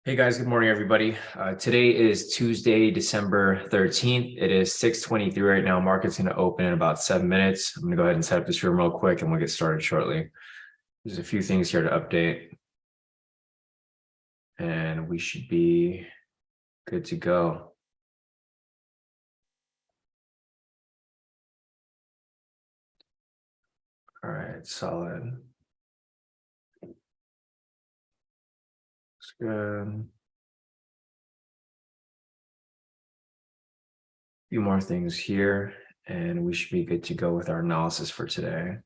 Hey guys, good morning, everybody. Today is Tuesday, December 13th. It is 6:23 right now. Market's going to open in about 7 minutes. I'm going to go ahead and set up this room real quick and we'll get started shortly. There's a few things here to update and we should be good to go. All right, solid. Looks good. Few more things here and we should be good to go with our analysis for today.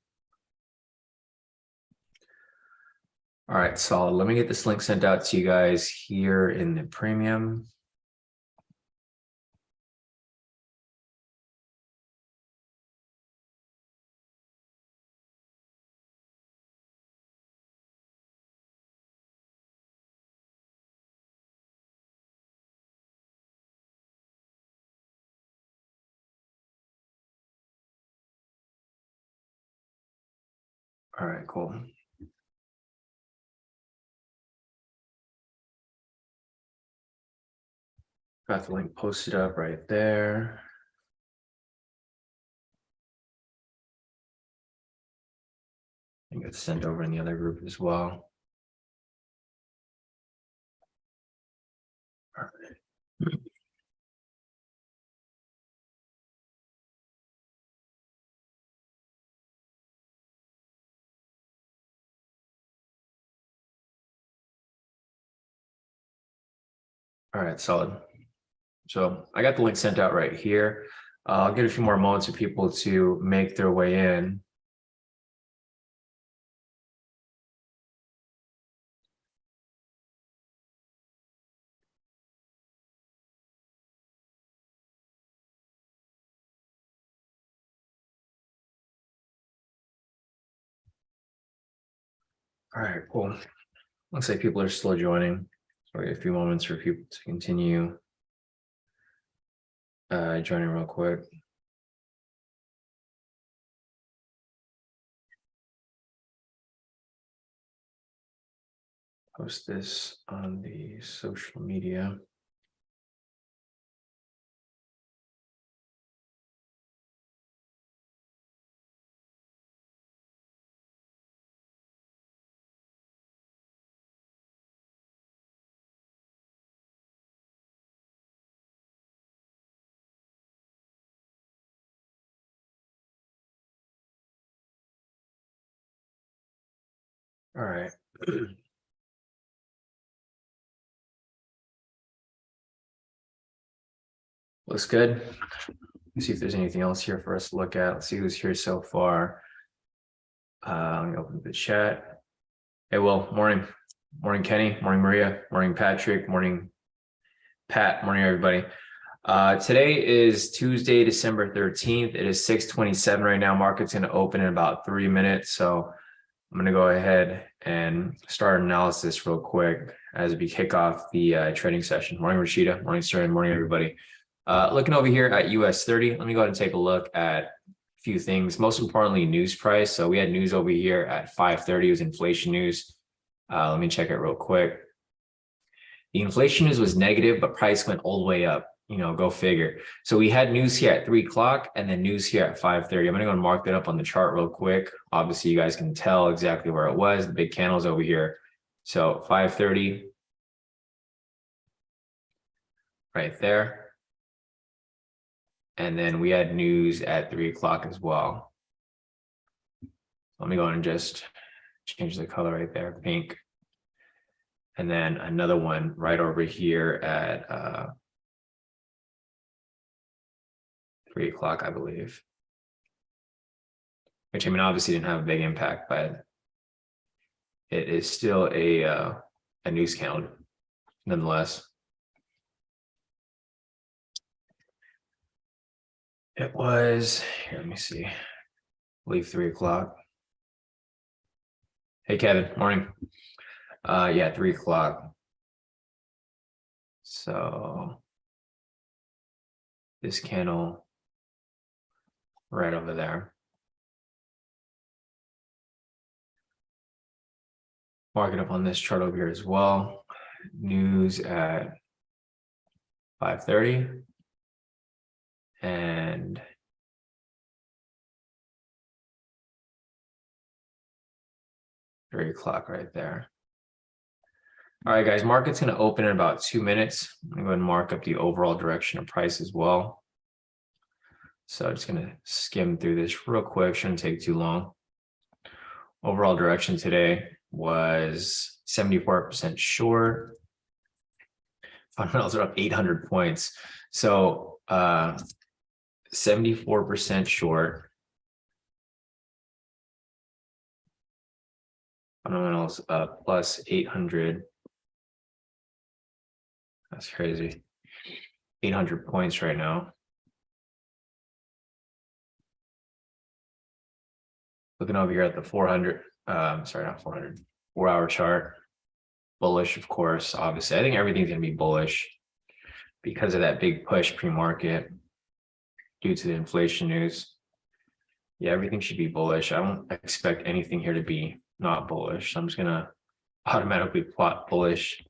All right, solid. Let me get this link sent out to you guys here in the premium. All right, cool. Got the link posted up right there. I think it's sent over in the other group as well. All right. All right, solid. So I got the link sent out right here. I'll give a few more moments for people to make their way in. All right, cool. Looks like people are still joining. So wait a few moments for people to continue joining real quick. Post this on the social media. All right. Looks good. Let's see if there's anything else here for us to look at. Let's see who's here so far. Let me open the chat. Hey, Will, morning. Morning, Kenny. Morning, Maria. Morning, Patrick. Morning, Pat. Morning, everybody. Today is Tuesday, December 13th. It is 6:27 right now. Market's going to open in about 3 minutes. So I'm going to go ahead and start analysis real quick as we kick off the trading session. Morning, Rashida. Morning, sir. And morning, everybody. Looking over here at US30, let me go ahead and take a look at a few things. Most importantly, news price. So we had news over here at 5:30. It was inflation news. Let me check it real quick. The inflation news was negative, but price went all the way up. Go figure. So we had news here at 3 o'clock and then news here at 5:30. I'm going to go and mark that up on the chart real quick. Obviously, you guys can tell exactly where it was. The big candles over here. So 5:30 right there. And then we had news at 3 o'clock as well. Let me go and just change the color right there, pink. And then another one right over here at 3 o'clock, I believe. Which, I mean, obviously didn't have a big impact, but it is still a news count nonetheless. It was, here, let me see, I believe 3 o'clock. Hey, Kevin, morning. Yeah, 3 o'clock. So this candle right over there. Mark it up on this chart over here as well. news at 5:30 and $3 right there. All right, guys, market's going to open in about 2 minutes. I'm going to go ahead and mark up the overall direction of price as well. So I'm just going to skim through this real quick. Shouldn't take too long. Overall direction today was 74% short. Fundamentals are up 800 points. So 74% short. Fundamentals up plus 800. That's crazy. 800 points right now. Looking over here at the 400, sorry, not 400, 4-hour chart. Bullish, of course, obviously. I think everything's going to be bullish because of that big push pre-market due to the inflation news. Yeah, everything should be bullish. I don't expect anything here to be not bullish. So I'm just going to automatically plot bullish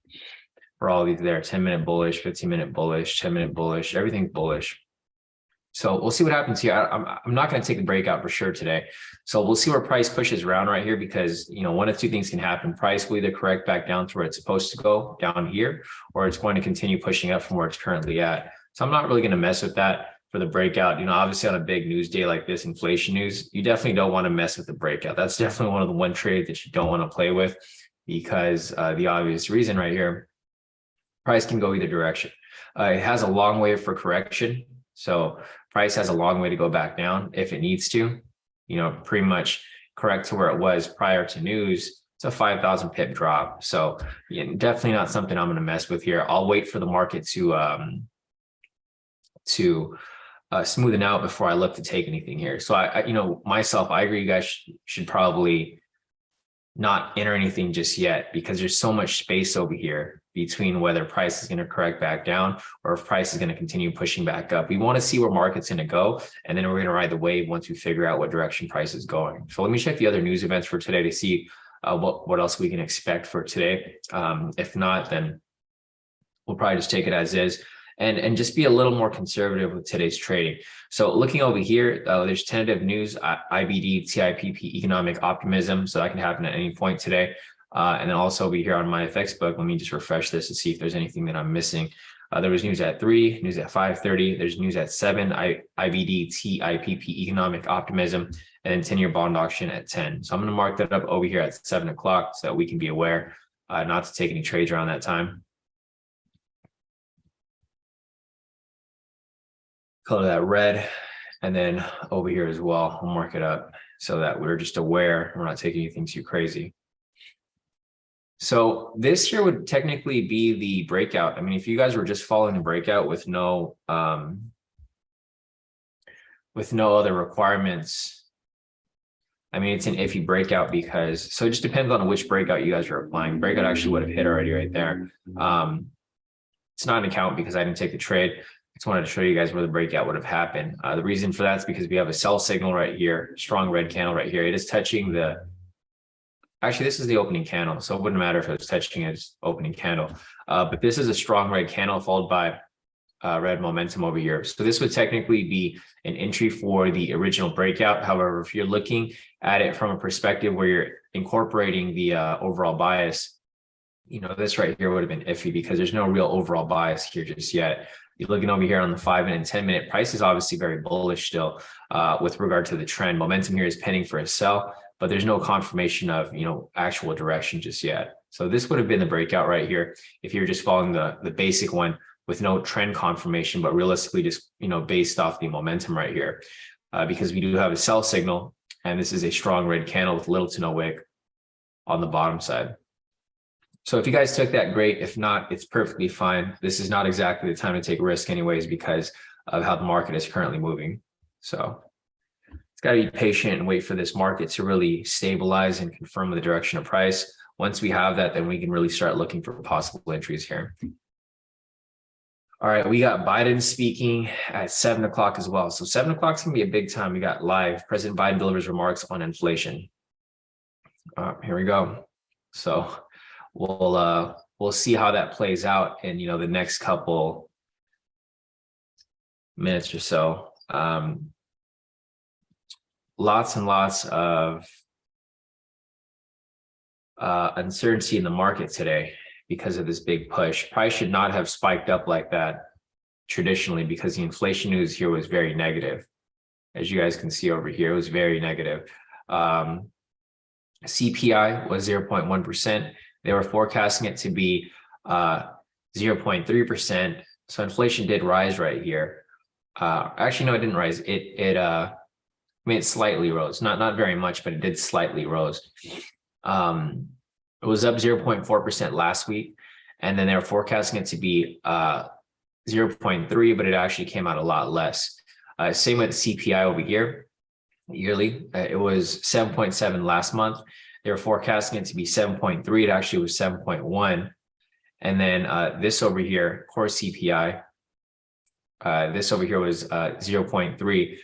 for all these there. 10-minute bullish, 15-minute bullish, 10-minute bullish, everything's bullish. So we'll see what happens here. I'm not going to take a breakout for sure today. So we'll see where price pushes around right here because, you know, one of two things can happen. Price will either correct back down to where it's supposed to go down here, or it's going to continue pushing up from where it's currently at. So I'm not really going to mess with that for the breakout. You know, obviously on a big news day like this, inflation news, you definitely don't want to mess with the breakout. That's definitely one of the one trade that you don't want to play with because the obvious reason right here, price can go either direction. It has a long way for correction. So price has a long way to go back down if it needs to, you know, pretty much correct to where it was prior to news. It's a 5,000 pip drop. So yeah, definitely not something I'm going to mess with here. I'll wait for the market to smoothen out before I look to take anything here. So I you know, myself, I agree you guys should probably not enter anything just yet because there's so much space over here between whether price is going to correct back down or if price is going to continue pushing back up. We want to see where market's going to go, and then we're going to ride the wave once we figure out what direction price is going. So let me check the other news events for today to see what else we can expect for today. If not, then we'll probably just take it as is. And just be a little more conservative with today's trading. So looking over here, there's tentative news, IBD, TIPP, economic optimism. So that can happen at any point today. And then also over here on my FX book, let me just refresh this to see if there's anything that I'm missing. There was news at 3, news at 5:30. There's news at 7, IBD, TIPP, economic optimism, and then 10-year bond auction at 10. So I'm going to mark that up over here at 7 o'clock so that we can be aware not to take any trades around that time. Color that red, and then over here as well, we'll mark it up so that we're just aware we're not taking anything too crazy. So this here would technically be the breakout. I mean, if you guys were just following the breakout with no other requirements, I mean, it's an iffy breakout because, so it just depends on which breakout you guys are applying. Breakout actually would have hit already right there. It's not an account because I didn't take the trade. I just wanted to show you guys where the breakout would have happened. The reason for that is because we have a sell signal right here, strong red candle right here. It is touching the, actually this is the opening candle, so it wouldn't matter if it was touching its opening candle. But this is a strong red candle followed by red momentum over here. So this would technically be an entry for the original breakout. However, if you're looking at it from a perspective where you're incorporating the overall bias, you know, this right here would have been iffy because there's no real overall bias here just yet. You're looking over here on the 5 and 10 minute, price is obviously very bullish still with regard to the trend. Momentum here is pending for a sell, but there's no confirmation of, you know, actual direction just yet. So this would have been the breakout right here if you're just following the basic one with no trend confirmation, but realistically just, you know, based off the momentum right here, because we do have a sell signal, and this is a strong red candle with little to no wick on the bottom side. So if you guys took that, great. If not, it's perfectly fine. This is not exactly the time to take risk anyways because of how the market is currently moving. So it's got to be patient and wait for this market to really stabilize and confirm the direction of price. Once we have that, then we can really start looking for possible entries here. All right, we got Biden speaking at 7 o'clock as well. So 7 o'clock is going to be a big time. We got live. President Biden delivers remarks on inflation. Here we go. So we'll we'll see how that plays out in, the next couple minutes or so. Lots and lots of uncertainty in the market today because of this big push. Price should not have spiked up like that traditionally because the inflation news here was very negative. As you guys can see over here, it was very negative. CPI was 0.1%. They were forecasting it to be 0.3%. So inflation did rise right here. Actually, no, it didn't rise. It slightly rose, not very much, but it did slightly rose. It was up 0.4% last week, and then they were forecasting it to be 0.3, but it actually came out a lot less. Same with the CPI over here, yearly. It was 7.7 last month. They were forecasting it to be 7.3. It actually was 7.1. And then this over here, core CPI, this over here was 0.3.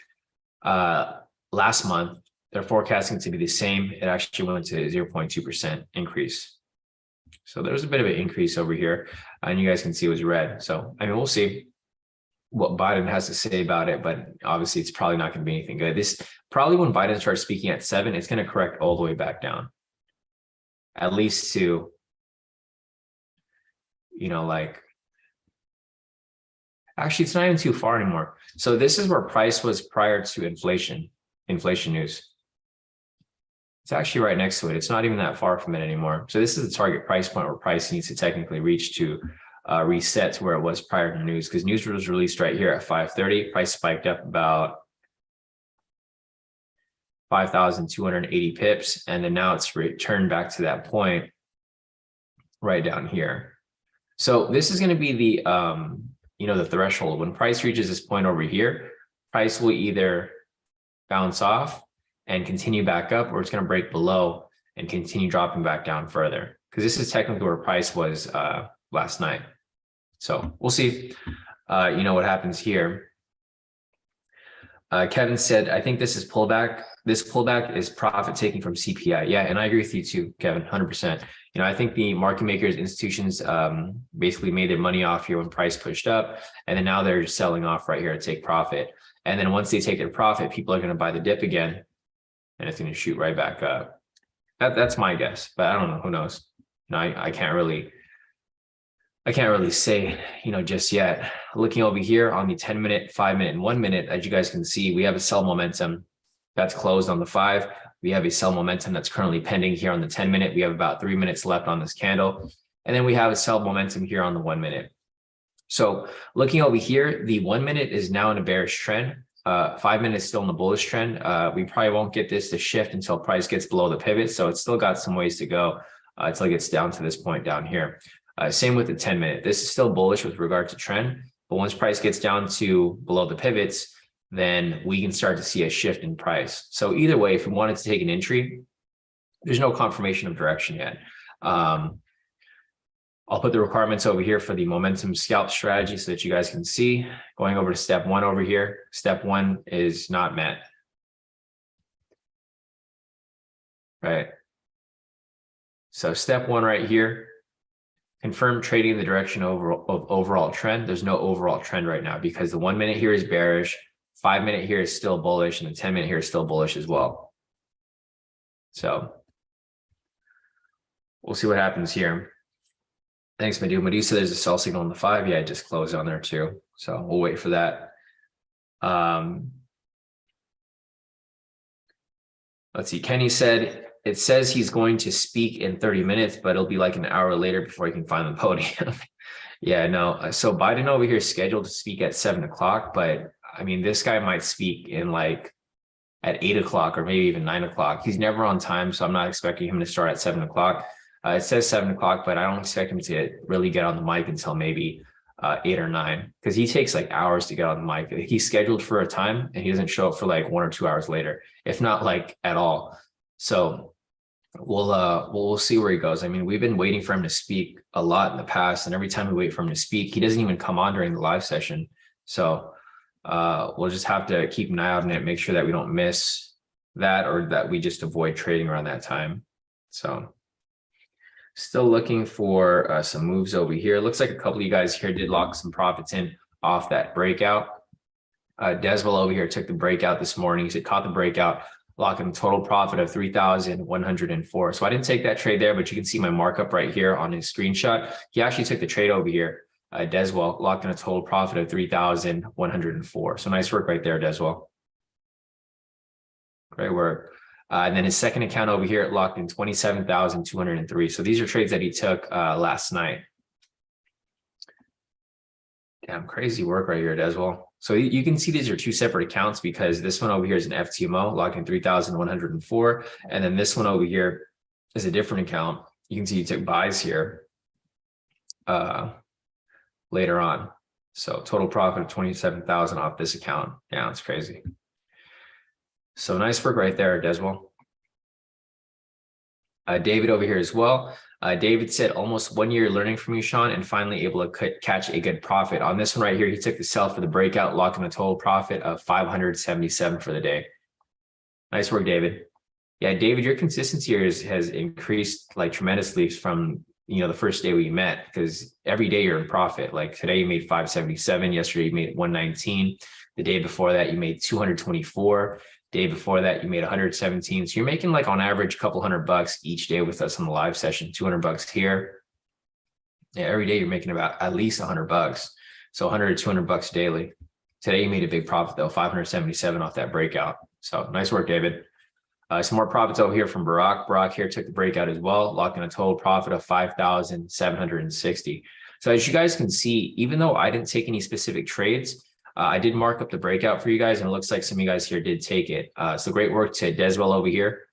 Last month, they're forecasting to be the same. It actually went to 0.2% increase. So there's a bit of an increase over here, and you guys can see it was red. So, I mean, we'll see what Biden has to say about it, but obviously it's probably not going to be anything good. This probably when Biden starts speaking at 7, it's going to correct all the way back down, at least to, actually, it's not even too far anymore. So this is where price was prior to inflation news. It's actually right next to it. It's not even that far from it anymore. So this is the target price point where price needs to technically reach to reset to where it was prior to news, because news was released right here at 5:30. Price spiked up about 5,280 pips, and then now it's returned back to that point right down here. So this is going to be the the threshold. When price reaches this point over here, price will either bounce off and continue back up, or it's going to break below and continue dropping back down further, because this is technically where price was last night. So we'll see what happens here. Kevin said, I think this is pullback. This pullback is profit taking from CPI. Yeah, and I agree with you too, Kevin, 100%. I think the market makers, institutions basically made their money off here when price pushed up, and then now they're selling off right here to take profit. And then once they take their profit, people are going to buy the dip again, and it's going to shoot right back up. That's my guess, but I don't know. Who knows? I can't really say, just yet. Looking over here on the 10-minute, 5-minute, and 1-minute, as you guys can see, we have a sell momentum that's closed on the 5. We have a sell momentum that's currently pending here on the 10-minute. We have about 3 minutes left on this candle. And then we have a sell momentum here on the 1-minute. So looking over here, the 1-minute is now in a bearish trend. 5-minute is still in the bullish trend. We probably won't get this to shift until price gets below the pivot. So it's still got some ways to go until it gets down to this point down here. Same with the 10-minute. This is still bullish with regard to trend, but once price gets down to below the pivots, then we can start to see a shift in price. So either way, if we wanted to take an entry, there's no confirmation of direction yet. I'll put the requirements over here for the momentum scalp strategy so that you guys can see. Going over to step 1 over here. Step 1 is not met. Right. So step 1 right here. Confirm trading in the direction of overall trend. There's no overall trend right now because the 1-minute here is bearish, 5-minute here is still bullish, and the 10-minute here is still bullish as well. So we'll see what happens here. Thanks, Madhu. Madhu said there's a sell signal on the 5. Yeah, I just closed on there too. So we'll wait for that. Let's see. Kenny said, it says he's going to speak in 30 minutes, but it'll be like an hour later before he can find the podium. Yeah, no. So Biden over here is scheduled to speak at 7 o'clock, but I mean, this guy might speak in like at 8 o'clock or maybe even 9 o'clock. He's never on time, so I'm not expecting him to start at 7 o'clock. It says 7 o'clock, but I don't expect him to really get on the mic until maybe 8 or 9, because he takes like hours to get on the mic. He's scheduled for a time and he doesn't show up for like 1 or 2 hours later, if not like at all. So we'll see where he goes. I mean, we've been waiting for him to speak a lot in the past, and every time we wait for him to speak, he doesn't even come on during the live session. So we'll just have to keep an eye out on it, make sure that we don't miss that, or that we just avoid trading around that time. So Still looking for some moves over here. Looks like a couple of you guys here did lock some profits in off that breakout. Deswell over here took the breakout this morning. He caught the breakout, locking a total profit of 3,104. So I didn't take that trade there, but you can see my markup right here on his screenshot. He actually took the trade over here. Deswell locked in a total profit of 3,104. So nice work right there, Deswell. Great work. And then his second account over here locked in 27,203. So these are trades that he took last night. Damn, crazy work right here, Deswell. So you can see these are two separate accounts because this one over here is an FTMO locked in 3,104. And then this one over here is a different account. You can see he took buys here later on. So total profit of 27,000 off this account. Yeah, it's crazy. So nice work right there, Deswell. David over here as well. David said almost 1 year learning from you, Sean, and finally able to catch a good profit. On this one right here, he took the sell for the breakout, locking a total profit of 577 for the day. Nice work, David. Yeah, David, your consistency here has increased like tremendously from the first day we met, because every day you're in profit. Like today you made 577, yesterday you made 119, the day before that you made 224. Day before that, you made 117. So you're making like on average a couple $100 each day with us on the live session, $200 here. Yeah, every day you're making about at least $100. So 100 to $200 daily. Today you made a big profit though, 577 off that breakout. So nice work, David. Some more profits over here from Barack. Barack here took the breakout as well, locking a total profit of 5,760. So as you guys can see, even though I didn't take any specific trades, I did mark up the breakout for you guys, and it looks like some of you guys here did take it. So great work to Deswell over here,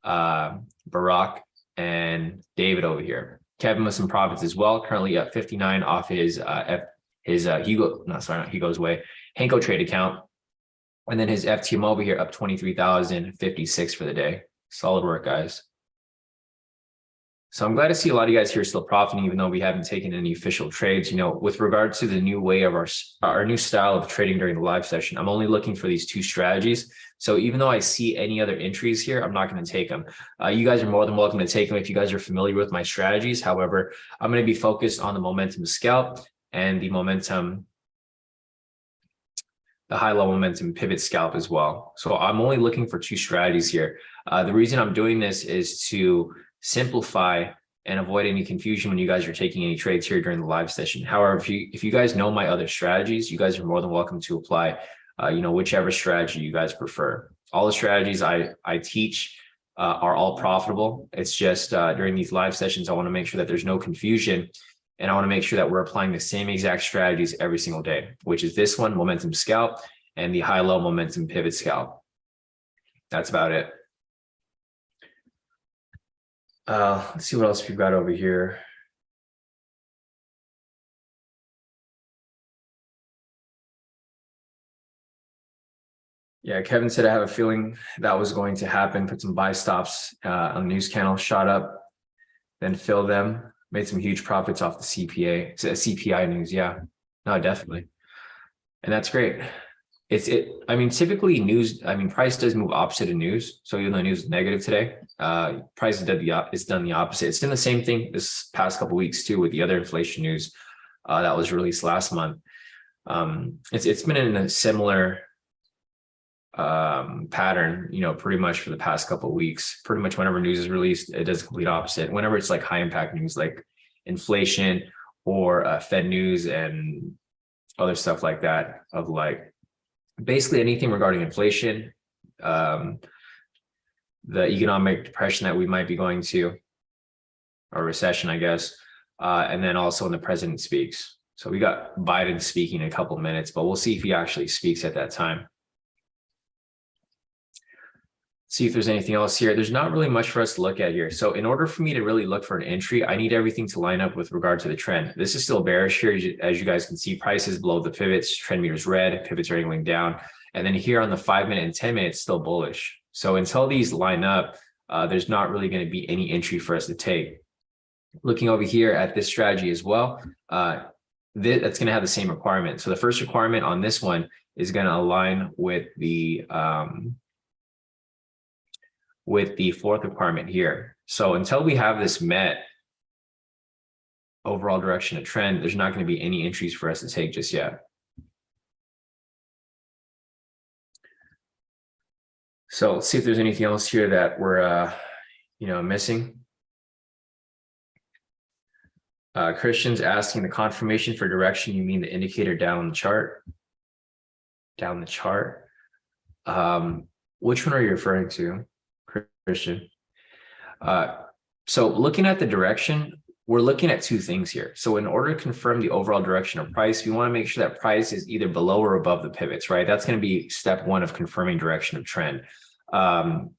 Barack, and David over here. Kevin with some profits as well, currently at 59 off his Hugo's Way Henko trade account. And then his FTM over here up 23,056 for the day. Solid work, guys. So I'm glad to see a lot of you guys here still profiting, even though we haven't taken any official trades. With regard to the new way of our new style of trading during the live session, I'm only looking for these two strategies. So even though I see any other entries here, I'm not going to take them. You guys are more than welcome to take them if you guys are familiar with my strategies. However, I'm going to be focused on the momentum scalp and the high-level momentum pivot scalp as well. So I'm only looking for two strategies here. The reason I'm doing this is to simplify and avoid any confusion when you guys are taking any trades here during the live session. However, if you guys know my other strategies, you guys are more than welcome to apply, whichever strategy you guys prefer. All the strategies I teach are all profitable. It's just during these live sessions, I want to make sure that there's no confusion, and I want to make sure that we're applying the same exact strategies every single day, which is this one, momentum scalp, and the high-low momentum pivot scalp. That's about it. Let's see what else we've got over here. Yeah, Kevin said, I have a feeling that was going to happen. Put some buy stops on the news channel, shot up, then fill them, made some huge profits off the CPI news. Yeah, no, definitely. And that's great. Typically news, price does move opposite of news. So even though news is negative today, price is done the opposite. It's done the same thing this past couple of weeks too with the other inflation news that was released last month. It's been in a similar pattern, pretty much for the past couple of weeks. Pretty much whenever news is released, it does the complete opposite. Whenever it's like high impact news like inflation or Fed news and other stuff like that, of like basically anything regarding inflation, the economic depression that we might be going to, or recession, I guess, and then also when the president speaks. So we got Biden speaking in a couple of minutes, but we'll see if he actually speaks at that time. See if there's anything else here. There's not really much for us to look at here. So in order for me to really look for an entry, I need everything to line up with regard to the trend. This is still bearish here. As you guys can see, prices below the pivots, trend meters red, pivots are angling down. And then here on the 5 minute and 10 minutes, still bullish. So until these line up, there's not really going to be any entry for us to take. Looking over here at this strategy as well, that's going to have the same requirement. So the first requirement on this one is going to align with the fourth requirement here. So until we have this met, overall direction of trend, there's not going to be any entries for us to take just yet. So let's see if there's anything else here that we're missing. Christian's asking, the confirmation for direction, you mean the indicator down on the chart? Down the chart. Which one are you referring to, Christian? So looking at the direction, we're looking at two things here. So in order to confirm the overall direction of price, we want to make sure that price is either below or above the pivots, right? That's going to be step one of confirming direction of trend. On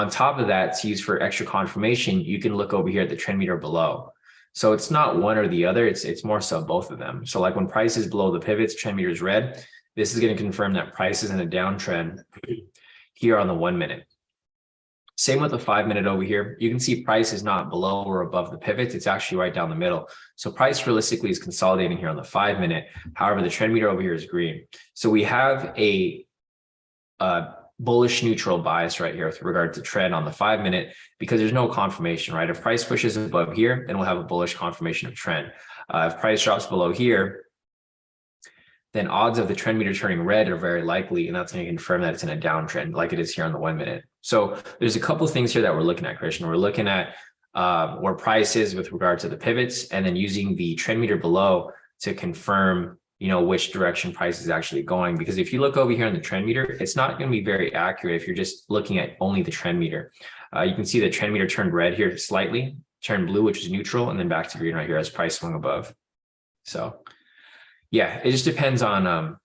top of that, to use for extra confirmation, you can look over here at the trend meter below. So it's not one or the other, it's more so both of them. So like when price is below the pivots, trend meter is red, this is going to confirm that price is in a downtrend here on the 1 minute. Same with the 5 minute over here. You can see price is not below or above the pivots. It's actually right down the middle. So price realistically is consolidating here on the 5 minute. However, the trend meter over here is green. So we have a bullish neutral bias right here with regard to trend on the 5 minute because there's no confirmation, right? If price pushes above here, then we'll have a bullish confirmation of trend. If price drops below here, then odds of the trend meter turning red are very likely, and that's going to confirm that it's in a downtrend like it is here on the 1 minute. So there's a couple of things here that we're looking at, Christian. We're looking at where price is with regard to the pivots, and then using the trend meter below to confirm, which direction price is actually going. Because if you look over here on the trend meter, it's not going to be very accurate if you're just looking at only the trend meter. You can see the trend meter turned red here slightly, turned blue, which is neutral, and then back to green right here as price swung above. So yeah, it just depends on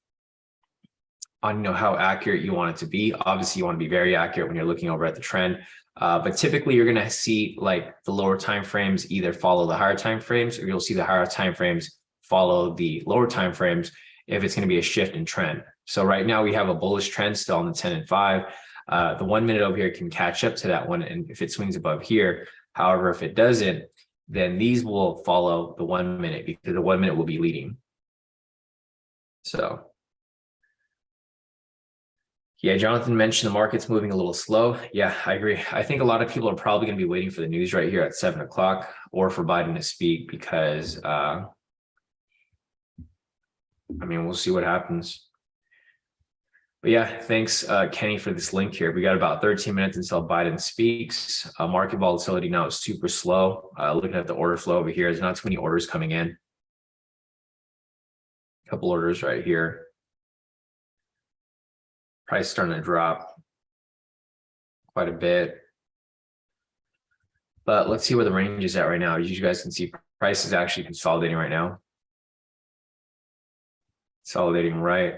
how accurate you want it to be. Obviously, you want to be very accurate when you're looking over at the trend. But typically, you're going to see like the lower time frames either follow the higher time frames, or you'll see the higher time frames follow the lower time frames if it's going to be a shift in trend. So right now we have a bullish trend still on the 10 and 5. The 1 minute over here can catch up to that one, and if it swings above here. However, if it doesn't, then these will follow the 1 minute because the 1 minute will be leading. So yeah, Jonathan mentioned the market's moving a little slow. Yeah, I agree. I think a lot of people are probably going to be waiting for the news right here at 7 o'clock or for Biden to speak because, we'll see what happens. But yeah, thanks, Kenny, for this link here. We got about 13 minutes until Biden speaks. Market volatility now is super slow. Looking at the order flow over here, there's not too many orders coming in. Couple orders right here. Price starting to drop quite a bit. But let's see where the range is at right now. As you guys can see, price is actually consolidating right now. Consolidating right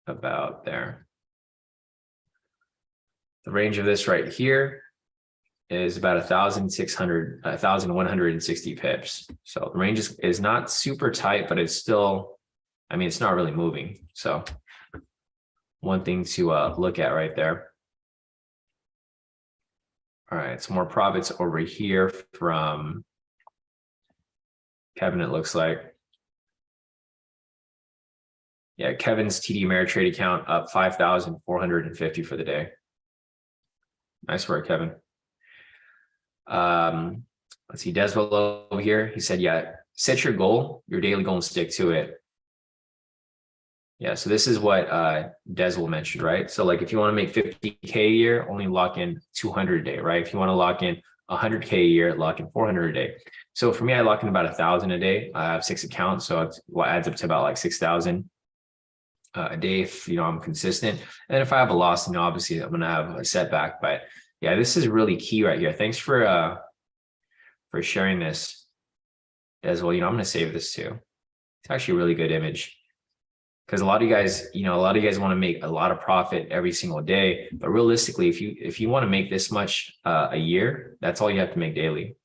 about there. The range of this right here is about 1,160 pips. So the range is not super tight, but it's still, it's not really moving. So one thing to look at right there. All right, some more profits over here from Kevin, it looks like. Yeah, Kevin's TD Ameritrade account up 5,450 for the day. Nice work, Kevin. Let's see, Deswell over here. He said, yeah, set your goal, your daily goal, and stick to it. Yeah, so this is what Deswell mentioned, right? So like if you want to make 50K a year, only lock in 200 a day, right? If you want to lock in 100K a year, lock in 400 a day. So for me, I lock in about 1,000 a day. I have 6 accounts, so it adds up to about like 6,000 a day if I'm consistent. And if I have a loss, obviously I'm gonna have a setback. But yeah, this is really key right here. Thanks for sharing this as well. I'm gonna save this too. It's actually a really good image. Because a lot of you guys, want to make a lot of profit every single day. But realistically, if you want to make this much a year, that's all you have to make daily.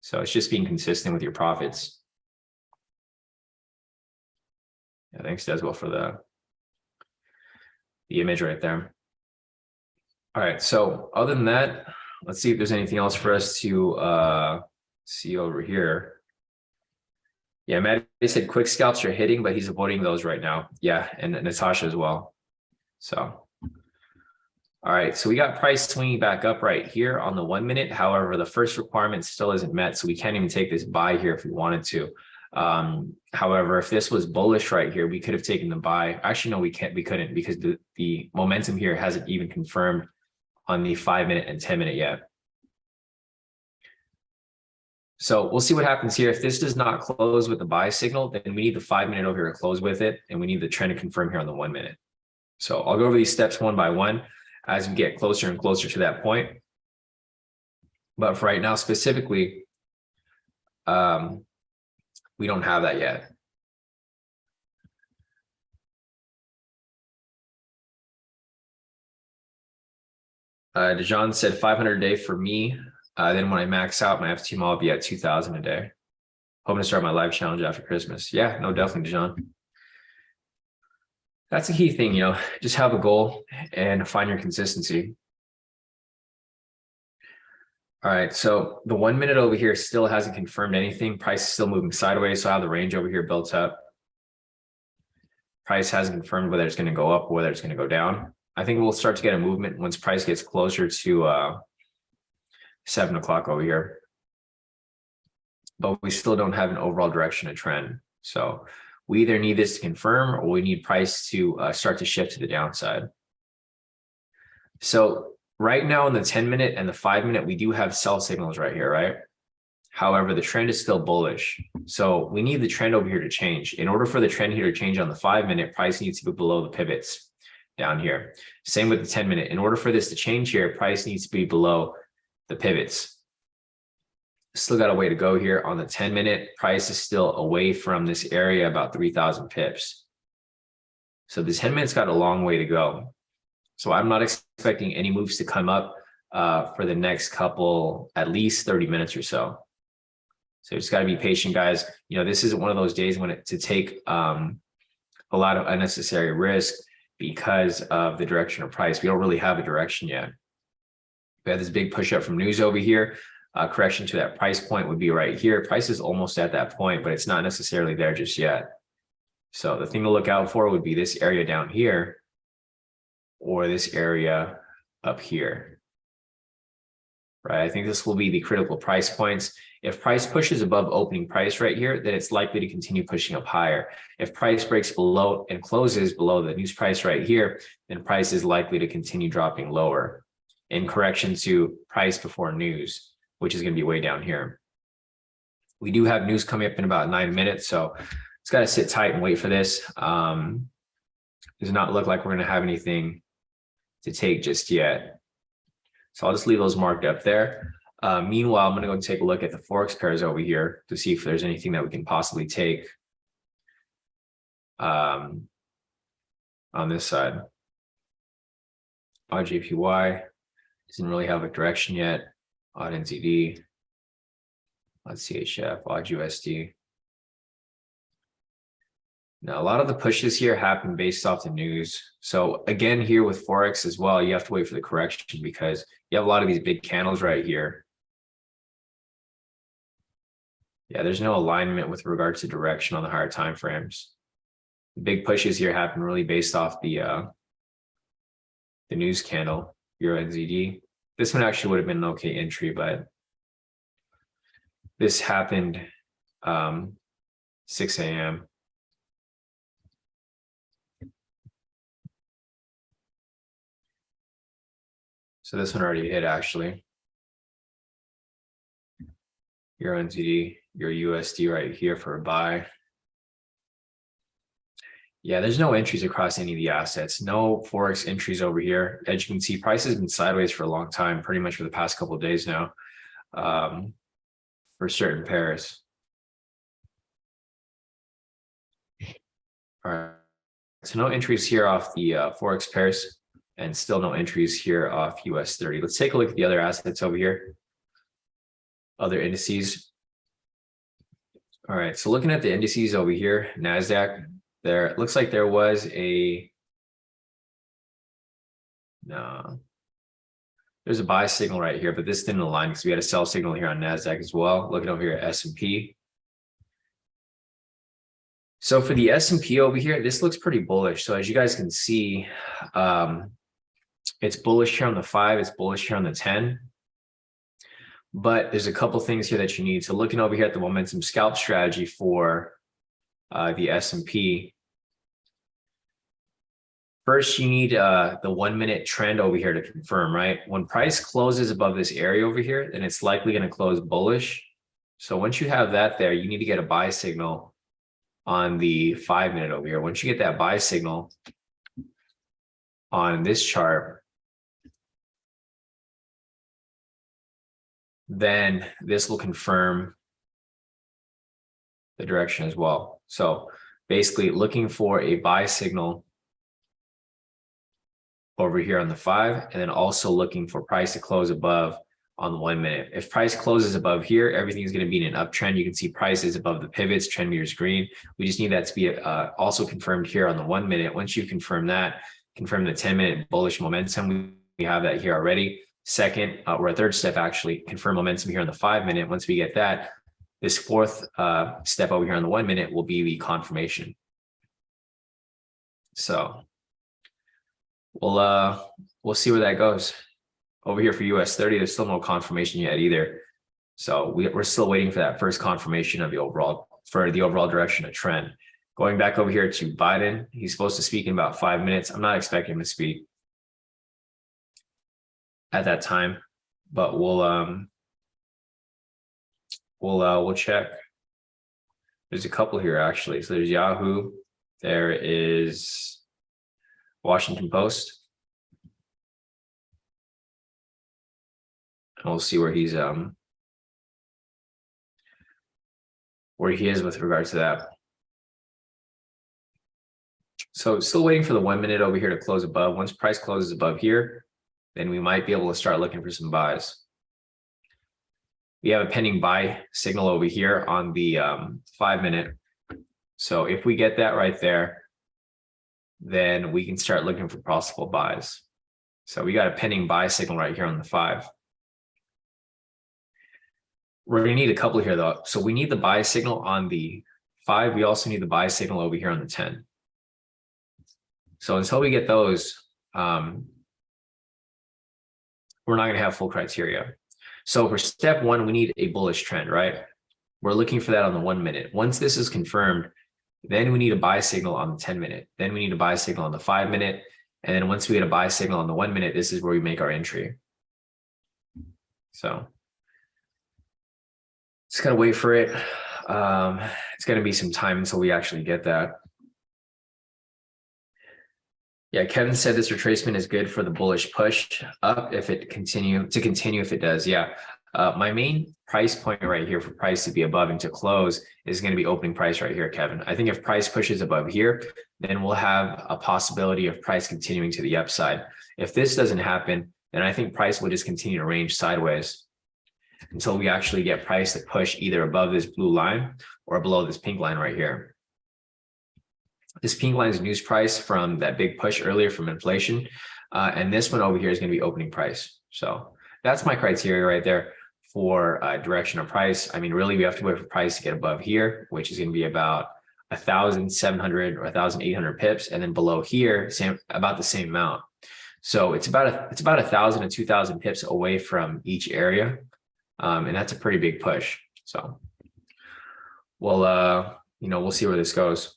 So it's just being consistent with your profits. Yeah, thanks, Deswell, for the image right there. All right. So other than that, let's see if there's anything else for us to see over here. Yeah, Matt said quick scalps are hitting, but he's avoiding those right now. Yeah, and Natasha as well. So, all right. So we got price swinging back up right here on the 1 minute. However, the first requirement still isn't met, so we can't even take this buy here if we wanted to. However, if this was bullish right here, we could have taken the buy. Actually, no, we couldn't because the momentum here hasn't even confirmed on the 5-minute and 10-minute yet. So we'll see what happens here. If this does not close with the buy signal, then we need the 5-minute over here to close with it, and we need the trend to confirm here on the 1-minute. So I'll go over these steps one by one as we get closer and closer to that point. But for right now, specifically, we don't have that yet. Dejan said 500 a day for me. Then when I max out my FT I'll be at 2,000 a day. Hoping to start my live challenge after Christmas. Yeah, no, definitely, Dejan. That's a key thing, just have a goal and find your consistency. All right, so the 1-minute over here still hasn't confirmed anything. Price is still moving sideways, so I have the range over here built up. Price hasn't confirmed whether it's going to go up or whether it's going to go down. I think we'll start to get a movement once price gets closer to 7 o'clock over here. But we still don't have an overall direction of trend. So we either need this to confirm or we need price to start to shift to the downside. So right now in the 10-minute and the 5-minute, we do have sell signals right here, right? However, the trend is still bullish. So we need the trend over here to change. In order for the trend here to change on the 5-minute, price needs to be below the pivots down here. Same with the 10-minute. In order for this to change here, price needs to be below the pivots. Still got a way to go here on the 10-minute. Price is still away from this area about 3,000 pips. So the 10-minute's got a long way to go. So I'm not expecting any moves to come up for the next couple, at least 30 minutes or so. So just got to be patient, guys. This isn't one of those days when to take a lot of unnecessary risk because of the direction of price. We don't really have a direction yet. We have this big push up from news over here. Correction to that price point would be right here. Price is almost at that point, but it's not necessarily there just yet. So the thing to look out for would be this area down here or this area up here. Right? I think this will be the critical price points. If price pushes above opening price right here, then it's likely to continue pushing up higher. If price breaks below and closes below the news price right here, then price is likely to continue dropping lower in correction to price before news, which is going to be way down here. We do have news coming up in about 9 minutes, so it's got to sit tight and wait for this. Does not look like we're going to have anything to take just yet. So I'll just leave those marked up there. Meanwhile, I'm going to go and take a look at the Forex pairs over here to see if there's anything that we can possibly take on this side. JPY doesn't really have a direction yet. Odd NZD, odd CHF, odd USD. Now, a lot of the pushes here happen based off the news. So again, here with Forex as well, you have to wait for the correction because you have a lot of these big candles right here. Yeah, there's no alignment with regards to direction on the higher time frames. The big pushes here happen really based off the news candle, Euro NZD. This one actually would have been an okay entry, but this happened 6 a.m. So this one already hit actually. Euro NZD, Euro USD right here for a buy. Yeah, there's no entries across any of the assets. No Forex entries over here. As you can see, price has been sideways for a long time, pretty much for the past couple of days now, for certain pairs. All right, so no entries here off the Forex pairs and still no entries here off US30. Let's take a look at the other assets over here, other indices. All right, so looking at the indices over here, NASDAQ, there, it looks like there was there's a buy signal right here, but this didn't align because we had a sell signal here on NASDAQ as well. Looking over here at S&P. So for the S&P over here, this looks pretty bullish. So as you guys can see, it's bullish here on the 5, it's bullish here on the 10. But there's a couple things here that you need. So looking over here at the momentum scalp strategy for the S&P, first you need the 1 minute trend over here to confirm, right? When price closes above this area over here, then it's likely going to close bullish. So once you have that there, you need to get a buy signal on the 5 minute over here. Once you get that buy signal on this chart, then this will confirm the direction as well. So basically looking for a buy signal over here on the 5, and then also looking for price to close above on the 1 minute. If price closes above here, everything is going to be in an uptrend. You can see price is above the pivots, trend meters green. We just need that to be also confirmed here on the 1 minute. Once you confirm that, confirm the 10-minute bullish momentum. We have that here already. Second, or a third step actually, confirm momentum here on the 5 minute. Once we get that, this fourth step over here on the 1 minute will be the confirmation. So we'll see where that goes. Over here for US30, there's still no confirmation yet either. So we're still waiting for that first confirmation of the overall direction of trend. Going back over here to Biden, he's supposed to speak in about 5 minutes. I'm not expecting him to speak at that time, but we'll check. There's a couple here actually. So there's Yahoo, there is Washington Post. And we'll see where he is with regard to that. So still waiting for the 1 minute over here to close above. Once price closes above here, then we might be able to start looking for some buys. We have a pending buy signal over here on the 5 minute. So if we get that right there, then we can start looking for possible buys. So we got a pending buy signal right here on the 5. We're going to need a couple here though. So we need the buy signal on the 5. We also need the buy signal over here on the 10. So until we get those, we're not going to have full criteria. So for step 1, we need a bullish trend, right? We're looking for that on the 1 minute. Once this is confirmed, then we need a buy signal on the 10 minute. Then we need a buy signal on the 5 minute. And then once we get a buy signal on the 1 minute, this is where we make our entry. So just gotta wait for it. It's gonna be some time until we actually get that. Yeah, Kevin said this retracement is good for the bullish push up if it continue if it does. Yeah, my main price point right here for price to be above and to close is going to be opening price right here, Kevin. I think if price pushes above here, then we'll have a possibility of price continuing to the upside. If this doesn't happen, then I think price will just continue to range sideways until we actually get price to push either above this blue line or below this pink line right here. This pink line is news price from that big push earlier from inflation. And this one over here is going to be opening price. So that's my criteria right there for direction of price. I mean, really, we have to wait for price to get above here, which is going to be about 1,700 or 1,800 pips. And then below here, about the same amount. So it's about 1,000 to 2,000 pips away from each area. And that's a pretty big push. So we'll see where this goes.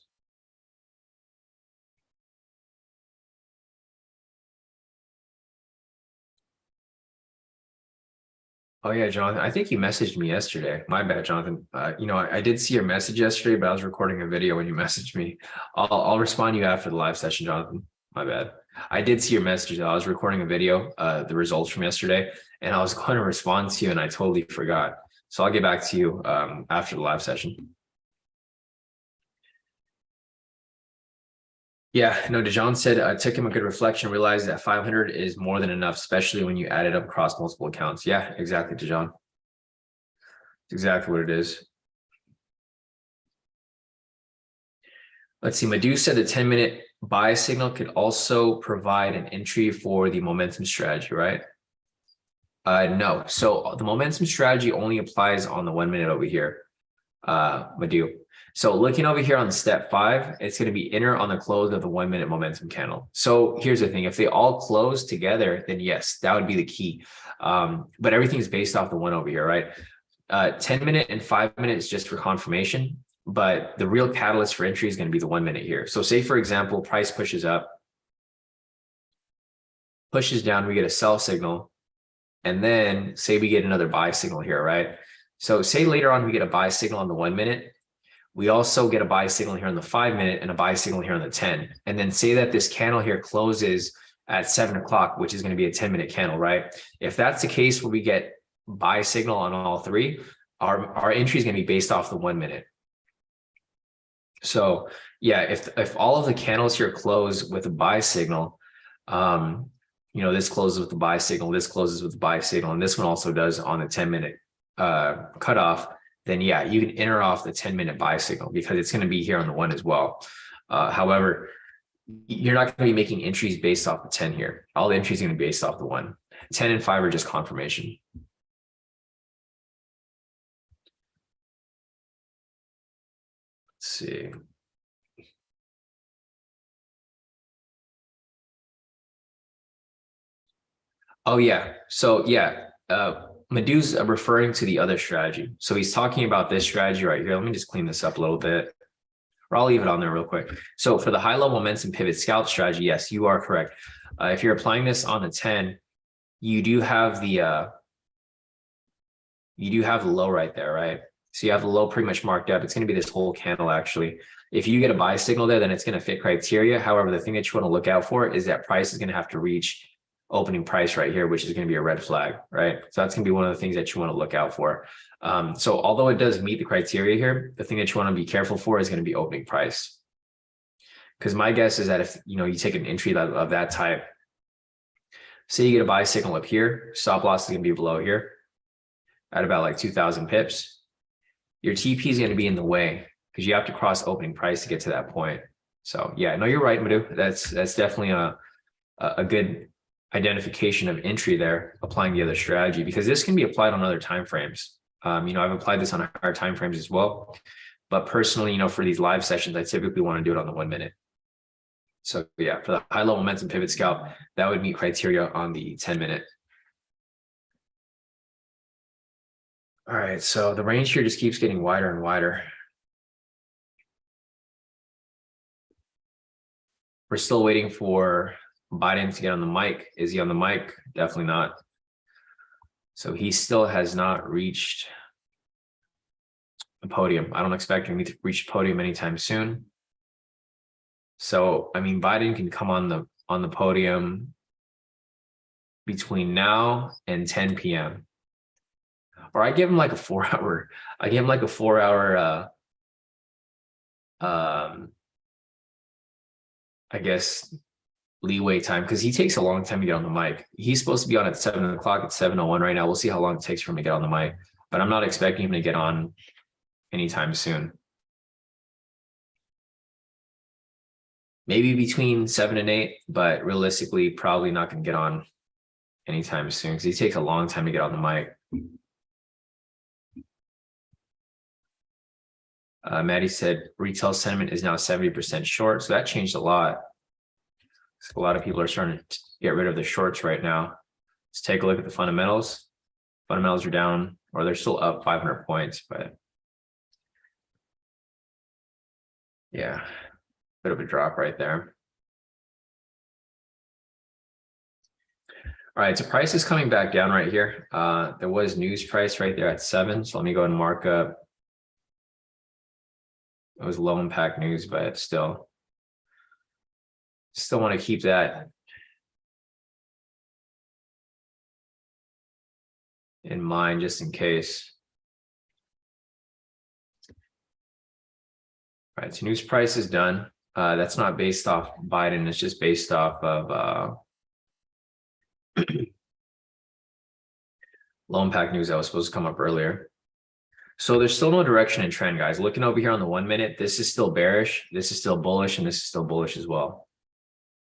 Oh yeah, Jonathan, I think you messaged me yesterday. My bad, Jonathan. I did see your message yesterday, but I was recording a video when you messaged me. I'll respond to you after the live session, Jonathan. My bad. I did see your message. I was recording a video, the results from yesterday, and I was going to respond to you and I totally forgot. So I'll get back to you after the live session. Yeah, no, DeJohn said, took him a good reflection, realized that 500 is more than enough, especially when you add it up across multiple accounts. Yeah, exactly, DeJohn. It's exactly what it is. Let's see, Madhu said the 10-minute buy signal could also provide an entry for the momentum strategy, right? No, so the momentum strategy only applies on the 1 minute over here. Madhu. So looking over here on step 5, it's going to be inner on the close of the 1 minute momentum candle. So here's the thing. If they all close together, then yes, that would be the key. But everything's based off the one over here, right? 10 minute and 5 minutes just for confirmation. But the real catalyst for entry is going to be the 1 minute here. So say, for example, price pushes up, pushes down, we get a sell signal. And then say we get another buy signal here, right? So say later on we get a buy signal on the 1 minute. We also get a buy signal here on the 5 minute and a buy signal here on the 10. And then say that this candle here closes at 7 o'clock, which is going to be a 10-minute candle, right? If that's the case where we get buy signal on all three, our entry is going to be based off the 1 minute. So yeah, if all of the candles here close with a buy signal, this closes with the buy signal, this closes with the buy signal, and this one also does on the 10-minute cutoff, then yeah, you can enter off the 10-minute buy signal because it's going to be here on the 1 as well. However, you're not going to be making entries based off the 10 here. All the entries are going to be based off the 1. 10 and 5 are just confirmation. Let's see. Oh yeah. So yeah, Madhu's referring to the other strategy. So he's talking about this strategy right here. Let me just clean this up a little bit. Or I'll leave it on there real quick. So for the high level momentum pivot scalp strategy, yes, you are correct. If you're applying this on the 10, you do have the low right there, right? So you have the low pretty much marked up. It's going to be this whole candle actually. If you get a buy signal there, then it's going to fit criteria. However, the thing that you want to look out for is that price is going to have to reach opening price right here, which is going to be a red flag, right? So that's going to be one of the things that you want to look out for. So although it does meet the criteria here, the thing that you want to be careful for is going to be opening price. Because my guess is that if you take an entry of that type, say you get a buy signal up here, stop loss is going to be below here at about like 2,000 pips. Your TP is going to be in the way because you have to cross opening price to get to that point. So yeah, no, you're right, Madhu. That's definitely a good identification of entry there, applying the other strategy, because this can be applied on other time frames. I've applied this on higher time frames as well, but personally, for these live sessions, I typically want to do it on the 1 minute. So yeah, for the high level momentum pivot scalp, that would meet criteria on the 10-minute. All right, so the range here just keeps getting wider and wider. We're still waiting for Biden to get on the mic. Is he on the mic? Definitely not. So he still has not reached the podium. I don't expect him to reach the podium anytime soon. So, Biden can come on the podium between now and 10 p.m. Or I give him like a 4-hour, I guess, leeway time, because he takes a long time to get on the mic. He's supposed to be on at 7 o'clock. It's 7:01 right now. We'll see how long it takes for him to get on the mic, but I'm not expecting him to get on anytime soon. Maybe between 7 and 8, but realistically, probably not going to get on anytime soon because he takes a long time to get on the mic. Maddie said retail sentiment is now 70% short. So that changed a lot. So a lot of people are starting to get rid of the shorts right now. Let's take a look at the fundamentals. Fundamentals are down, or they're still up 500 points, but yeah, bit of a drop right there. All right, so price is coming back down right here. There was news price right there at 7. So let me go and mark up. It was low impact news, but still want to keep that in mind just in case. All right, so news price is done. That's not based off Biden. It's just based off of low impact news that was supposed to come up earlier. So there's still no direction and trend, guys. Looking over here on the 1 minute, this is still bearish, this is still bullish, and this is still bullish as well.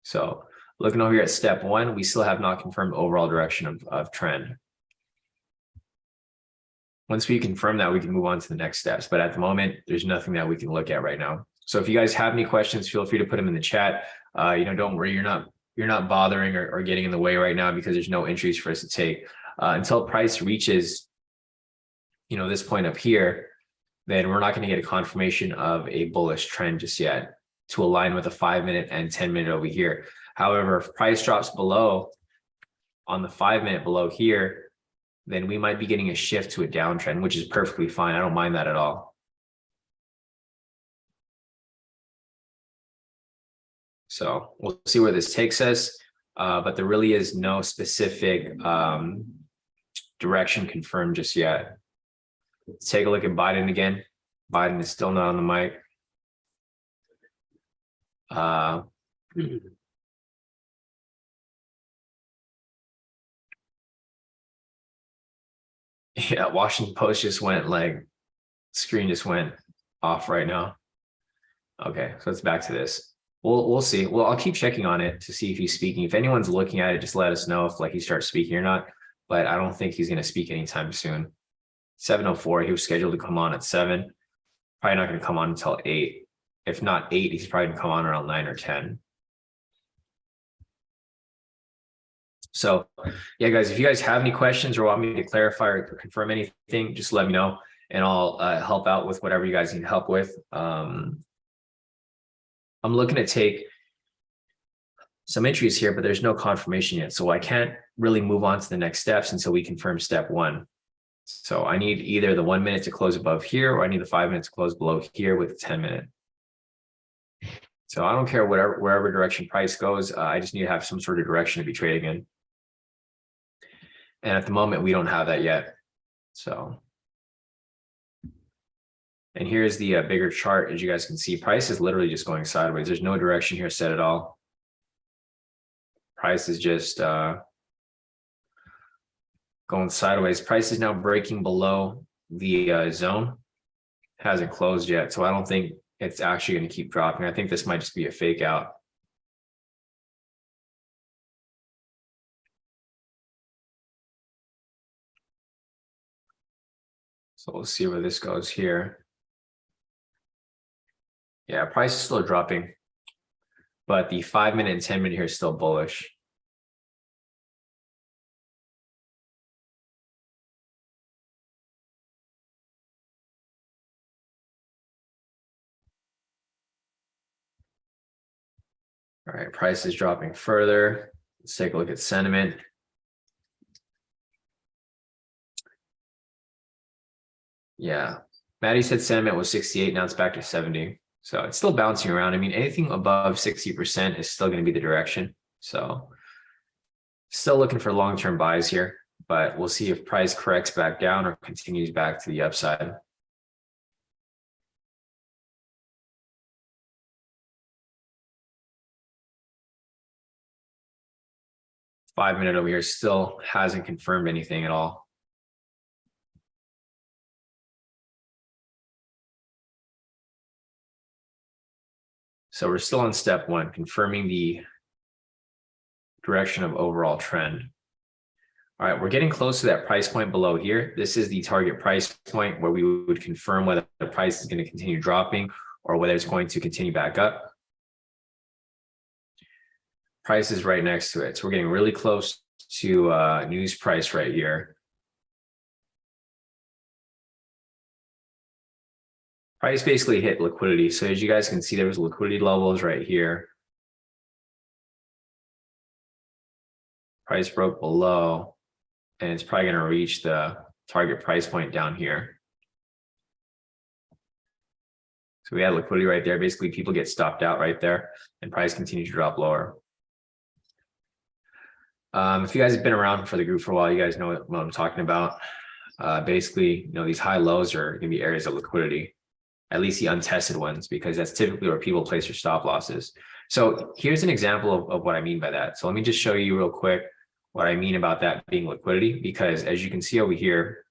So looking over here at step 1, we still have not confirmed overall direction of trend. once we confirm that, we can move on to the next steps. But at the moment, there's nothing that we can look at right now. So if you guys have any questions, feel free to put them in the chat. Don't worry, you're not bothering or getting in the way right now, because there's no entries for us to take until price reaches, this point up here. Then we're not going to get a confirmation of a bullish trend just yet to align with a 5-minute and 10-minute over here. However, if price drops below on the 5-minute below here, then we might be getting a shift to a downtrend, which is perfectly fine. I don't mind that at all. So we'll see where this takes us, but there really is no specific direction confirmed just yet. Let's take a look at Biden again. Biden is still not on the mic. Yeah, Washington Post just went screen just went off right now. Okay, so it's back to this. We'll see. Well, I'll keep checking on it to see if he's speaking. If anyone's looking at it, just let us know if he starts speaking or not. But I don't think he's going to speak anytime soon. 7:04. He was scheduled to come on at 7. Probably not going to come on until 8. If not 8, he's probably going to come on around 9 or 10. So yeah, guys, if you guys have any questions or want me to clarify or confirm anything, just let me know and I'll help out with whatever you guys need help with. I'm looking to take some entries here, but there's no confirmation yet. So I can't really move on to the next steps until we confirm step 1. So I need either the 1 minute to close above here, or I need the 5 minutes to close below here with a 10-minute. So I don't care wherever direction price goes. I just need to have some sort of direction to be trading in. And at the moment, we don't have that yet. So, and here's the bigger chart. As you guys can see, price is literally just going sideways. There's no direction here set at all. Price is just going sideways. Price is now breaking below the zone. Hasn't closed yet. So I don't think it's actually going to keep dropping. I think this might just be a fake out. So we'll see where this goes here. Yeah, price is still dropping, but the 5-minute and 10-minute here is still bullish. All right, price is dropping further. Let's take a look at sentiment. Yeah, Maddie said sentiment was 68. Now it's back to 70. So it's still bouncing around. I mean, anything above 60% is still going to be the direction. So still looking for long-term buys here, but we'll see if price corrects back down or continues back to the upside. Five-minute over here still hasn't confirmed anything at all. So we're still on step 1, confirming the direction of overall trend. All right, we're getting close to that price point below here. This is the target price point where we would confirm whether the price is going to continue dropping or whether it's going to continue back up. Price is right next to it. So we're getting really close to news price right here. Price basically hit liquidity. So as you guys can see, there was liquidity levels right here. Price broke below, and it's probably going to reach the target price point down here. So we had liquidity right there. Basically, people get stopped out right there, and price continues to drop lower. If you guys have been around for the group for a while, you guys know what I'm talking about. Basically, these high lows are going to be areas of liquidity, at least the untested ones, because that's typically where people place their stop losses. So here's an example of what I mean by that. So let me just show you real quick what I mean about that being liquidity, because as you can see over here,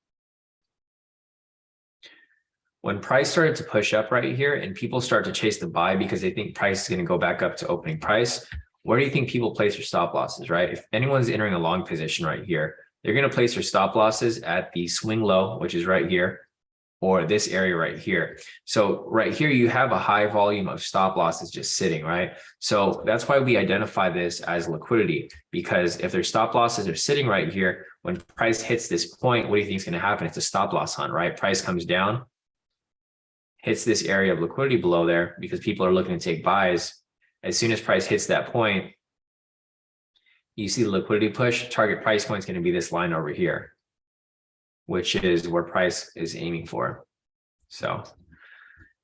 when price started to push up right here and people start to chase the buy because they think price is going to go back up to opening price, where do you think people place their stop losses, right? If anyone's entering a long position right here, they're going to place their stop losses at the swing low, which is right here, or this area right here. So right here, you have a high volume of stop losses just sitting, right? So that's why we identify this as liquidity, because if their stop losses are sitting right here, when price hits this point, what do you think is going to happen? It's a stop loss hunt, right? Price comes down, hits this area of liquidity below there because people are looking to take buys. As soon as price hits that point, you see the liquidity push. Target price point is going to be this line over here, which is where price is aiming for. So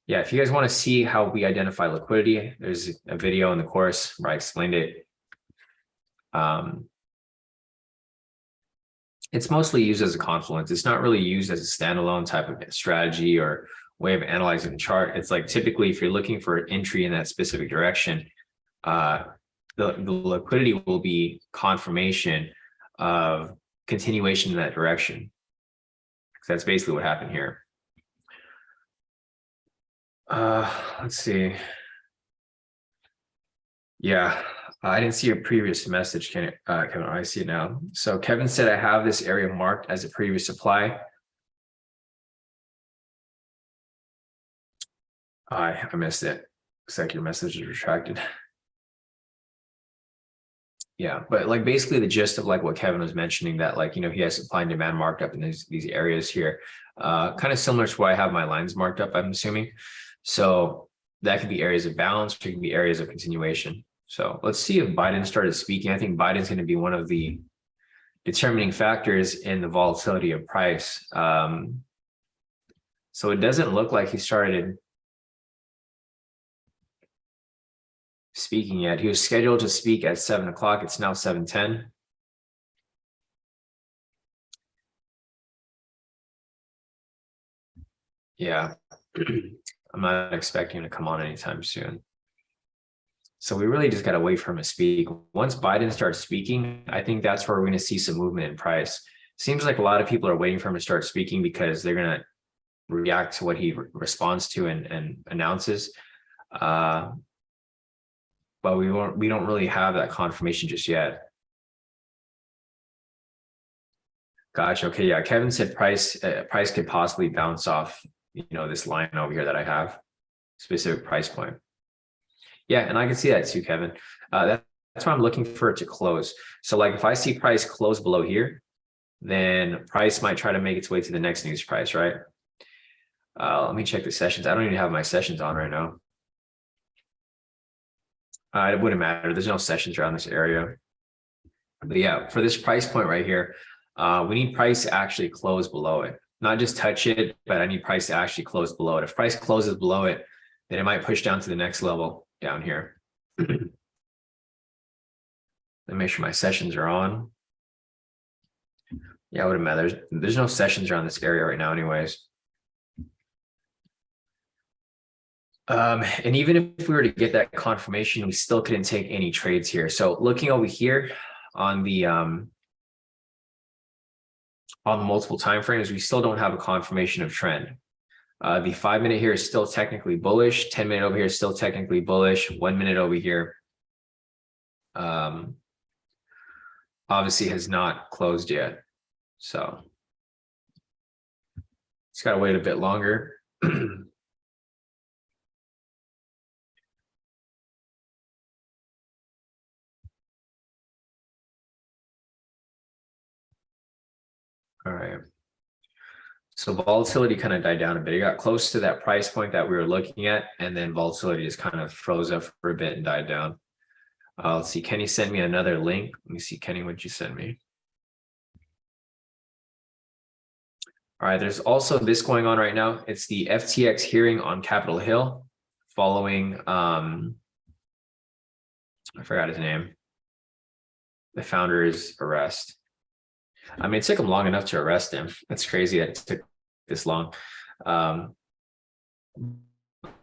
yeah, if you guys want to see how we identify liquidity, there's a video in the course where I explained it. It's mostly used as a confluence. It's not really used as a standalone type of strategy or way of analyzing the chart. It's like typically if you're looking for an entry in that specific direction, the liquidity will be confirmation of continuation in that direction. That's basically what happened here. Let's see. Yeah, I didn't see a previous message, Kevin. I see it now. So Kevin said, I have this area marked as a previous supply. I missed it. Looks like your message is retracted. Yeah, but like basically the gist of like what Kevin was mentioning, that like, he has supply and demand marked up in these areas here, kind of similar to why I have my lines marked up, I'm assuming. So that could be areas of balance, or it could be areas of continuation. So let's see if Biden started speaking. I think Biden's going to be one of the determining factors in the volatility of price. So it doesn't look like he started speaking yet. He was scheduled to speak at 7 o'clock. It's now 7:10. Yeah, I'm not expecting him to come on anytime soon. So we really just got to wait for him to speak. Once Biden starts speaking, I think that's where we're going to see some movement in price. Seems like a lot of people are waiting for him to start speaking because they're going to react to what he responds to and announces. But we don't really have that confirmation just yet. Gotcha. Okay. Yeah. Kevin said price could possibly bounce off, this line over here that I have, specific price point. Yeah. And I can see that too, Kevin. That's why I'm looking for it to close. So like if I see price close below here, then price might try to make its way to the next news price, right? Let me check the sessions. I don't even have my sessions on right now. It wouldn't matter. There's no sessions around this area. But yeah, for this price point right here, we need price to actually close below it. Not just touch it, but I need price to actually close below it. If price closes below it, then it might push down to the next level down here. Let me make sure my sessions are on. Yeah, it wouldn't matter. There's no sessions around this area right now anyways. And even if we were to get that confirmation, we still couldn't take any trades here. So looking over here on the multiple timeframes, we still don't have a confirmation of trend. The 5 minute here is still technically bullish. 10 minute over here is still technically bullish. 1 minute over here, obviously has not closed yet. So it's got to wait a bit longer. All right. So volatility kind of died down a bit. It got close to that price point that we were looking at, and then volatility just kind of froze up for a bit and died down. Let's see. Kenny sent me another link. Let me see, Kenny, what'd you send me? All right. There's also this going on right now. It's the FTX hearing on Capitol Hill following, I forgot his name, the founder's arrest. I mean, it took him long enough to arrest him. That's crazy that it took this long. But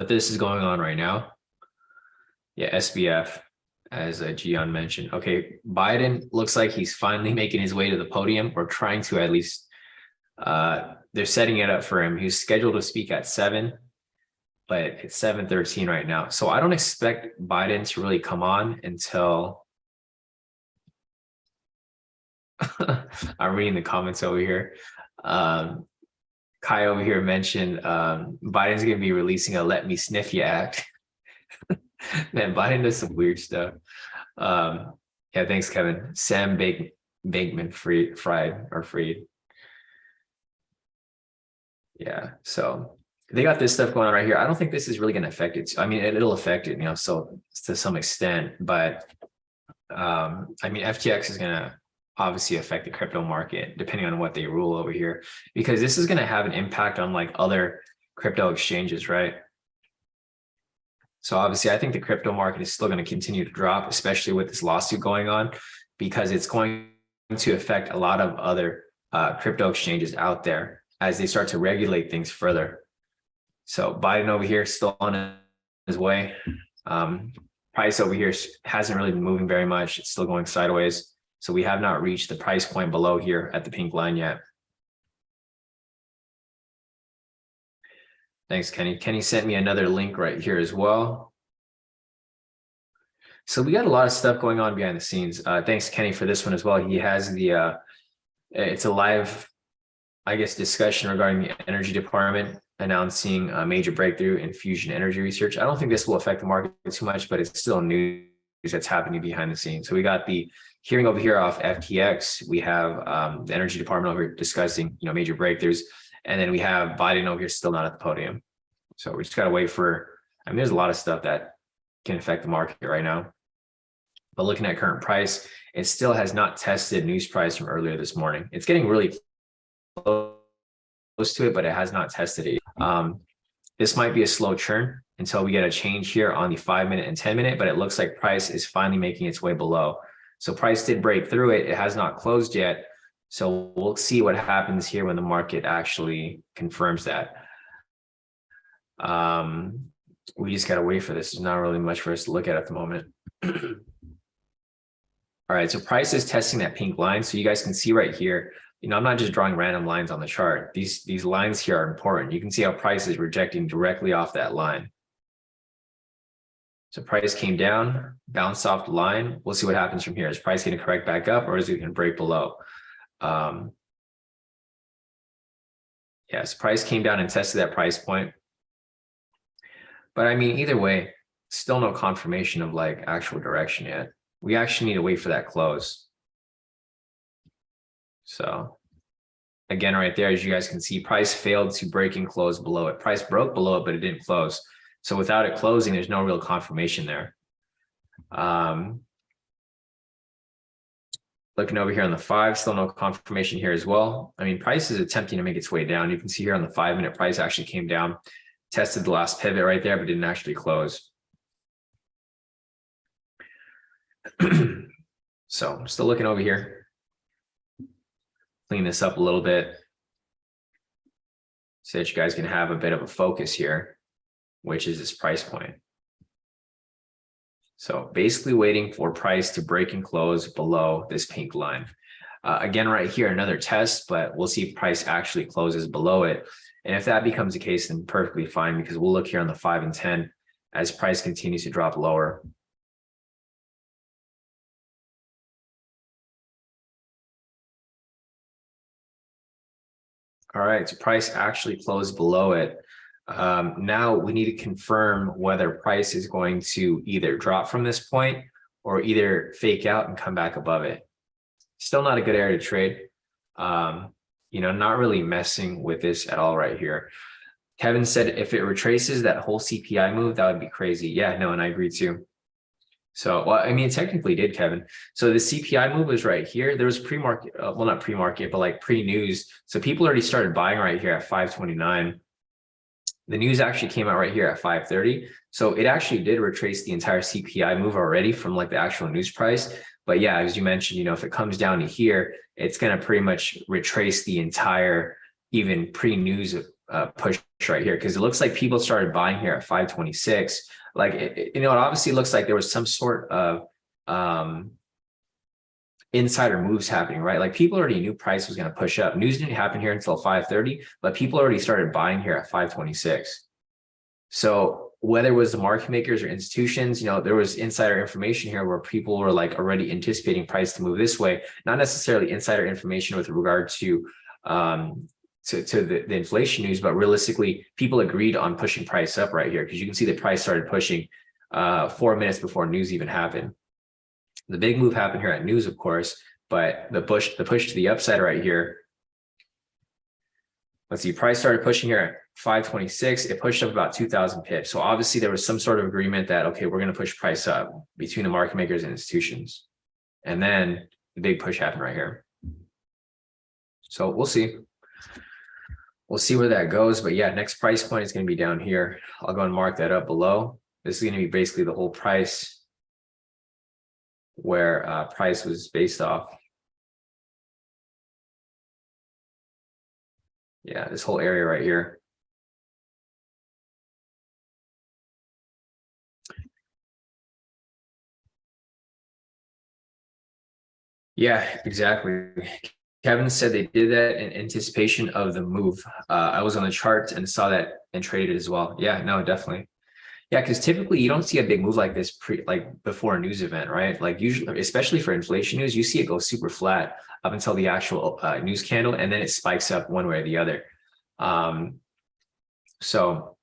this is going on right now. Yeah, SBF, as Gian mentioned. Okay, Biden looks like he's finally making his way to the podium, or trying to at least. They're setting it up for him. He's scheduled to speak at 7, but it's 7:13 right now. So I don't expect Biden to really come on until I'm reading the comments over here. Kai over here mentioned Biden's going to be releasing a "Let Me Sniff You" act. Man, Biden does some weird stuff. Yeah, thanks, Kevin. Sam Bankman Fried. Yeah, so they got this stuff going on right here. I don't think this is really going to affect it. I mean, it'll affect it, so to some extent, but I mean, FTX is going to obviously affect the crypto market depending on what they rule over here, because this is going to have an impact on like other crypto exchanges, right? So obviously, I think the crypto market is still going to continue to drop, especially with this lawsuit going on, because it's going to affect a lot of other crypto exchanges out there as they start to regulate things further. So Biden over here still on his way. Price over here hasn't really been moving very much. It's still going sideways. So we have not reached the price point below here at the pink line yet. Thanks, Kenny. Kenny sent me another link right here as well. So we got a lot of stuff going on behind the scenes. Thanks, Kenny, for this one as well. He has the, it's a live, I guess, discussion regarding the energy department announcing a major breakthrough in fusion energy research. I don't think this will affect the market too much, but it's still news that's happening behind the scenes. So we got the hearing over here off FTX. We have the energy department over here discussing, major breakthroughs. And then we have Biden over here still not at the podium. So we just got to wait for, there's a lot of stuff that can affect the market right now. But looking at current price, it still has not tested news price from earlier this morning. It's getting really close to it, but it has not tested it. This might be a slow churn until we get a change here on the 5-minute and 10-minute, but it looks like price is finally making its way below. So price did break through it. It has not closed yet. So we'll see what happens here when the market actually confirms that. We just got to wait for this. There's not really much for us to look at the moment. All right, so price is testing that pink line. So you guys can see right here, I'm not just drawing random lines on the chart. These lines here are important. You can see how price is rejecting directly off that line. So price came down, bounced off the line. We'll see what happens from here. Is price going to correct back up, or is it going to break below? Yes, price came down and tested that price point. But either way, still no confirmation of like actual direction yet. We actually need to wait for that close. So again, right there, as you guys can see, price failed to break and close below it. Price broke below it, but it didn't close. So without it closing, there's no real confirmation there. Looking over here on the 5, still no confirmation here as well. Price is attempting to make its way down. You can see here on the 5-minute price actually came down, tested the last pivot right there, but didn't actually close. So I'm still looking over here. Clean this up a little bit so that you guys can have a bit of a focus here, which is this price point. So basically waiting for price to break and close below this pink line. Again, right here, another test, but we'll see if price actually closes below it. And if that becomes the case, then perfectly fine, because we'll look here on the 5 and 10 as price continues to drop lower. All right, so price actually closed below it. Now we need to confirm whether price is going to either drop from this point or either fake out and come back above it. Still not a good area to trade. Not really messing with this at all right here. Kevin said if it retraces that whole CPI move, that would be crazy. Yeah, no, and I agree too. So, well, it technically did, Kevin. So the CPI move was right here. There was pre-market, well, not pre-market, but like pre-news. So people already started buying right here at 529. The news actually came out right here at 530. So it actually did retrace the entire CPI move already from like the actual news price. But yeah, as you mentioned, if it comes down to here, it's going to pretty much retrace the entire even pre-news push right here, because it looks like people started buying here at 526. Like, it obviously looks like there was some sort of insider moves happening, right? Like people already knew price was going to push up. News didn't happen here until 530, but people already started buying here at 526. So whether it was the market makers or institutions, there was insider information here where people were like already anticipating price to move this way, not necessarily insider information with regard to the inflation news, but realistically, people agreed on pushing price up right here, because you can see the price started pushing 4 minutes before news even happened. The big move happened here at news, of course, but the push to the upside right here. Let's see, price started pushing here at 526. It pushed up about 2,000 pips. So obviously there was some sort of agreement that, okay, we're going to push price up between the market makers and institutions. And then the big push happened right here. So we'll see. We'll see where that goes. But yeah, next price point is going to be down here. I'll go and mark that up below. This is going to be basically the whole price where price was based off. Yeah, this whole area right here. Yeah, exactly. Kevin said they did that in anticipation of the move. I was on the chart and saw that and traded as well. Yeah, no, definitely. Yeah, because typically you don't see a big move like this before a news event, right? Like usually, especially for inflation news, you see it go super flat up until the actual news candle, and then it spikes up one way or the other. So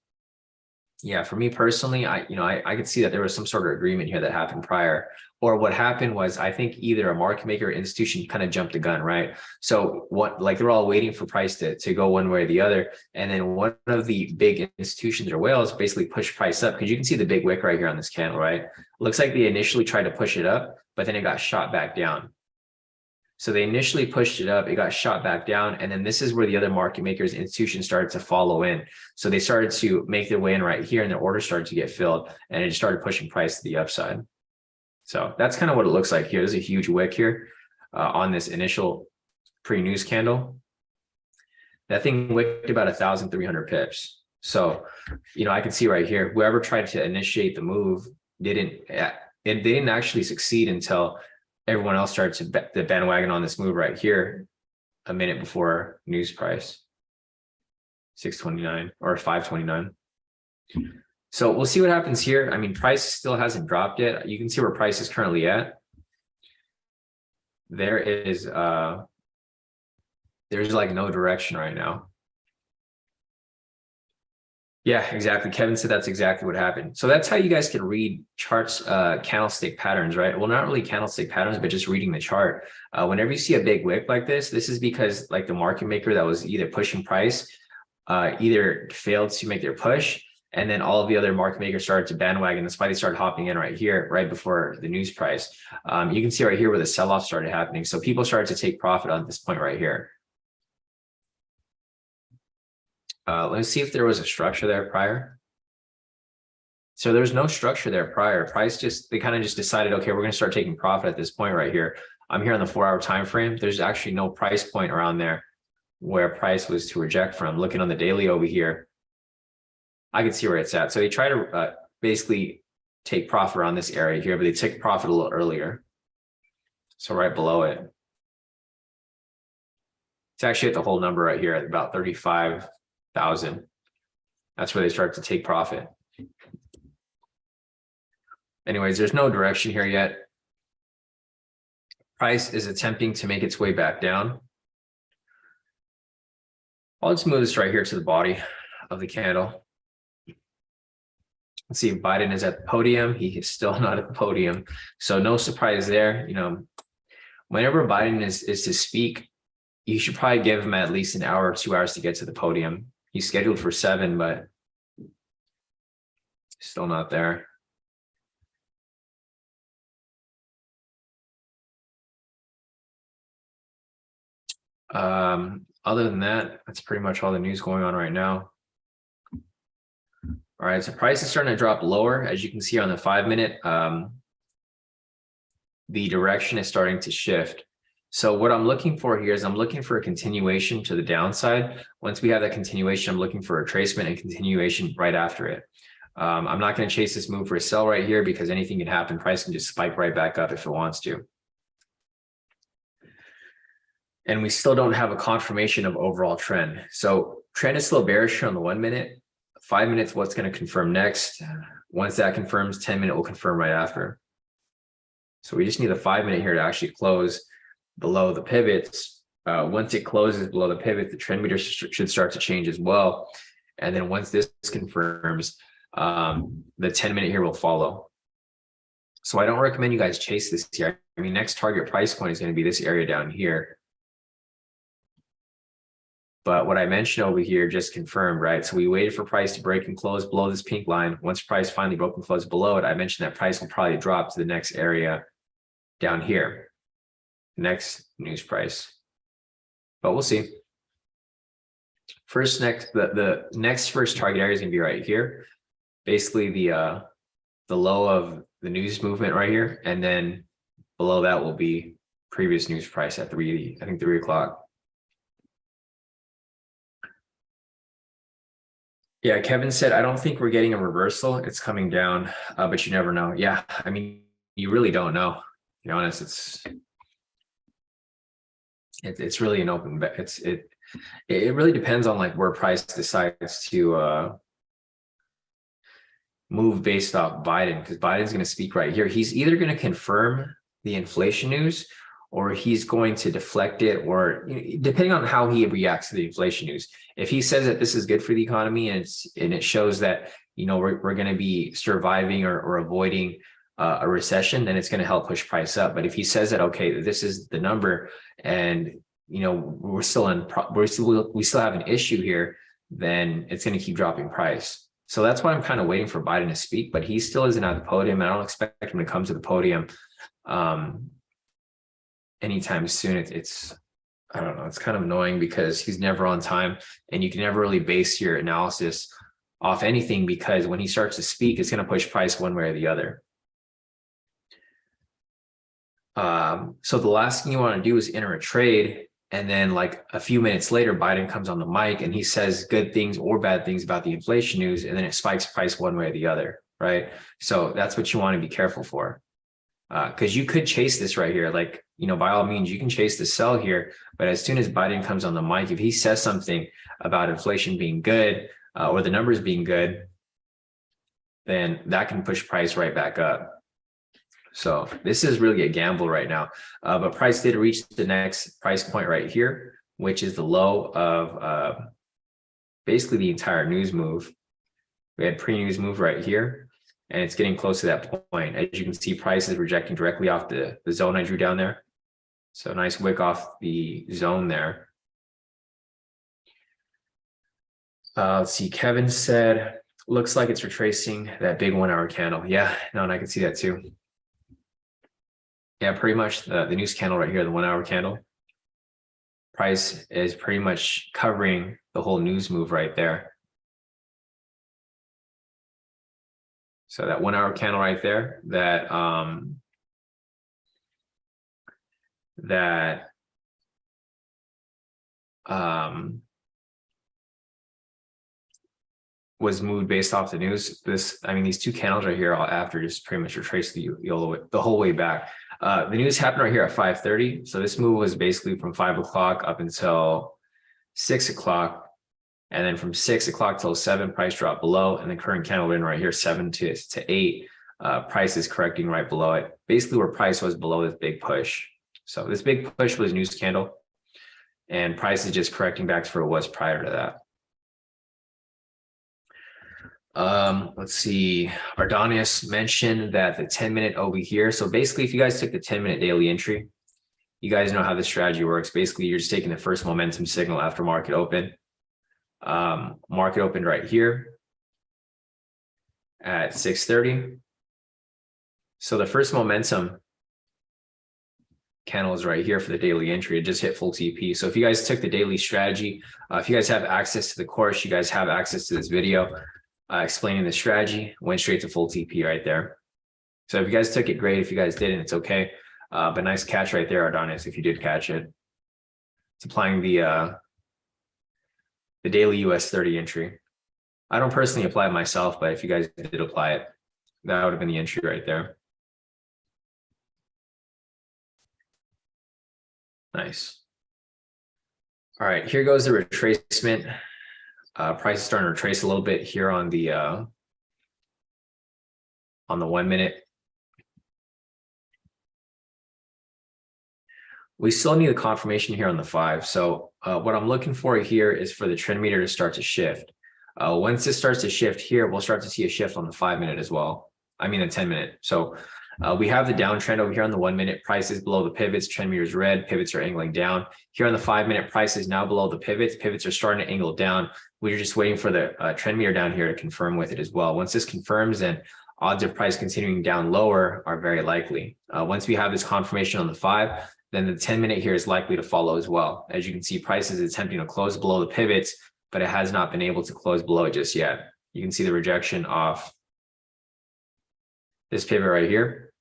yeah, for me personally, I could see that there was some sort of agreement here that happened prior, or what happened was, I think either a market maker or institution kind of jumped the gun, right? So they're all waiting for price to go one way or the other. And then one of the big institutions or whales basically pushed price up, because you can see the big wick right here on this candle, right? Looks like they initially tried to push it up, but then it got shot back down. So they initially pushed it up, it got shot back down, and then this is where the other market makers, institutions started to follow in. So they started to make their way in right here, and their orders started to get filled, and it started pushing price to the upside. So that's kind of what it looks like here. There's a huge wick here on this initial pre-news candle. That thing wicked about 1,300 pips. So, I can see right here, whoever tried to initiate the move they didn't actually succeed until everyone else started the bandwagon on this move right here a minute before news price, 629 or 529. So we'll see what happens here. I mean, price still hasn't dropped yet. You can see where price is currently at. There's like no direction right now. Yeah, exactly. Kevin said that's exactly what happened. So that's how you guys can read charts, candlestick patterns, right? Well, not really candlestick patterns, but just reading the chart. Whenever you see a big wick like this is because like the market maker that was either pushing price, either failed to make their push, and then all of the other market makers started to bandwagon. That's why they started hopping in right here, right before the news price. You can see right here where the sell-off started happening. So people started to take profit on this point right here. Let's see if there was a structure there prior. So there's no structure there prior. They kind of just decided, okay, we're going to start taking profit at this point right here. I'm here on the 4-hour time frame. There's actually no price point around there where price was to reject from. Looking on the daily over here, I can see where it's at. So they try to basically take profit around this area here, but they took profit a little earlier. So right below it. It's actually at the whole number right here at about 35,000. That's where they start to take profit. Anyways, there's no direction here yet. Price is attempting to make its way back down. I'll just move this right here to the body of the candle. Let's see if Biden is at the podium. He is still not at the podium. So no surprise there. Whenever Biden is to speak, you should probably give him at least an hour or 2 hours to get to the podium. He's scheduled for 7, but still not there. Other than that, that's pretty much all the news going on right now. All right, so price is starting to drop lower. As you can see on the 5-minute, the direction is starting to shift. So what I'm looking for here is I'm looking for a continuation to the downside. Once we have that continuation, I'm looking for a retracement and continuation right after it. I'm not going to chase this move for a sell right here because anything can happen. Price can just spike right back up if it wants to. And we still don't have a confirmation of overall trend. So trend is still bearish on the 1-minute. 5 minutes, what's going to confirm next? Once that confirms, 10-minute will confirm right after. So we just need the 5 minute here to actually close below the pivots. Once it closes below the pivot, the trend meter should start to change as well. And then once this confirms, the 10-minute here will follow. So I don't recommend you guys chase this here. I mean, next target price point is going to be this area down here. But what I mentioned over here just confirmed, right? So we waited for price to break and close below this pink line. Once price finally broke and closed below it, I mentioned that price will probably drop to the next area down here. Next news price. But we'll see. The next first target area is going to be right here. Basically the low of the news movement right here. And then below that will be previous news price at 3 o'clock. Yeah, Kevin said, I don't think we're getting a reversal. It's coming down, but you never know. Yeah, I mean, you really don't know. To be honest, it's really an open bet. It really depends on like where price decides to move based off Biden, because Biden's going to speak right here. He's either going to confirm the inflation news or he's going to deflect it, or depending on how he reacts to the inflation news. If he says that this is good for the economy and it shows that we're going to be surviving or avoiding a recession, then it's going to help push price up. But if he says that, okay, this is the number, and we still have an issue here, then it's going to keep dropping price. So that's why I'm kind of waiting for Biden to speak, but he still isn't at the podium. I don't expect him to come to the podium anytime soon. I don't know, it's kind of annoying because he's never on time, and you can never really base your analysis off anything, because when he starts to speak, it's going to push price one way or the other. So the last thing you want to do is enter a trade, and then like a few minutes later, Biden comes on the mic and he says good things or bad things about the inflation news, and then it spikes price one way or the other, right? So that's what you want to be careful for, because you could chase this right here. Like, by all means, you can chase the sell here, but as soon as Biden comes on the mic, if he says something about inflation being good or the numbers being good, then that can push price right back up. So this is really a gamble right now, but price did reach the next price point right here, which is the low of basically the entire news move. We had pre-news move right here, and it's getting close to that point. As you can see, price is rejecting directly off the zone I drew down there. So nice wick off the zone there. Let's see, Kevin said, looks like it's retracing that big 1 hour candle. Yeah, no, and I can see that too. Yeah, pretty much the news candle right here, the 1 hour candle. Price is pretty much covering the whole news move right there. So that 1 hour candle right there, that was moved based off the news. These two candles right here all after just pretty much retraced the whole way back. The news happened right here at 5:30. So this move was basically from 5 o'clock up until 6 o'clock. And then from 6 o'clock till 7, price dropped below. And the current candle in right here, 7 to 8, price is correcting right below it. Basically where price was below this big push. So this big push was news candle, and price is just correcting back to where it was prior to that. Let's see. Ardonius mentioned that the 10-minute over here. So basically, if you guys took the 10-minute daily entry, you guys know how this strategy works. Basically, you're just taking the first momentum signal after market open. Market opened right here at 6:30. So the first momentum candle is right here for the daily entry. It just hit full TP. So if you guys took the daily strategy, if you guys have access to the course, you guys have access to this video explaining the strategy, went straight to full TP right there. So if you guys took it, great. If you guys didn't, it's okay. But nice catch right there, Adonis, if you did catch it. It's applying the daily US30 entry. I don't personally apply it myself, but if you guys did apply it, that would have been the entry right there. Nice. All right, here goes the retracement. Price is starting to retrace a little bit here on the 1 minute. We still need a confirmation here on the 5. So what I'm looking for here is for the trend meter to start to shift. Once this starts to shift here, we'll start to see a shift on the 5 minute as well. I mean the 10 minute. So we have the downtrend over here on the 1 minute. Price is below the pivots. Trend meter is red. Pivots are angling down. Here on the 5 minute, price is now below the pivots. Pivots are starting to angle down. We're just waiting for the trend meter down here to confirm with it as well. Once this confirms, then odds of price continuing down lower are very likely. Once we have this confirmation on the 5, then the 10 minute here is likely to follow as well. As you can see, price is attempting to close below the pivots, but it has not been able to close below it just yet. You can see the rejection off this pivot right here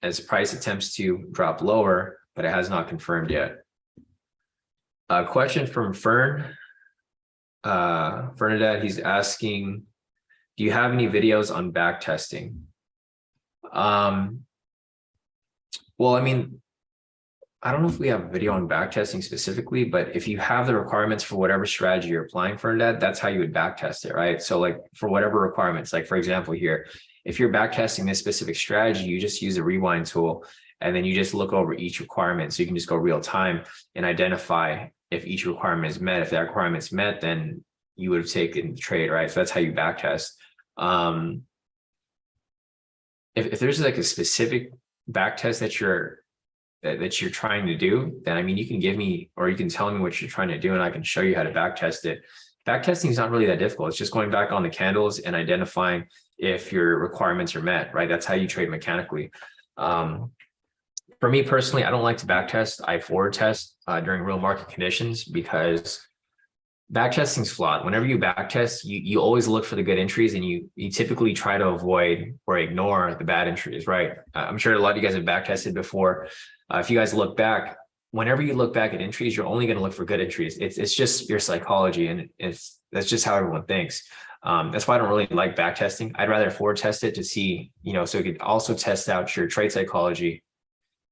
as price attempts to drop lower, but it has not confirmed yet. A question from Fernandette, he's asking, do you have any videos on back testing? Well, I mean, I don't know if we have a video on back testing specifically, but if you have the requirements for whatever strategy you're applying for that, that's how you would back test it, right? So like for whatever requirements, like for example here, if you're back testing this specific strategy, you just use a rewind tool and then you just look over each requirement. So you can just go real time and identify if each requirement is met. If that requirement is met, then you would have taken the trade, right? So that's how you back test. If there's like a specific back test that you're trying to do, then I mean, you can give me, or you can tell me what you're trying to do and I can show you how to back test it. Back testing is not really that difficult. It's just going back on the candles and identifying if your requirements are met, right? That's how you trade mechanically. For me personally, I don't like to back test. I forward test during real market conditions because back testing is flawed. Whenever you back test, you always look for the good entries and you typically try to avoid or ignore the bad entries, right? I'm sure a lot of you guys have back tested before. If you guys look back, whenever you look back at entries, you're only going to look for good entries. It's just your psychology, and that's just how everyone thinks. That's why I don't really like back testing. I'd rather forward test it to see, so it could also test out your trade psychology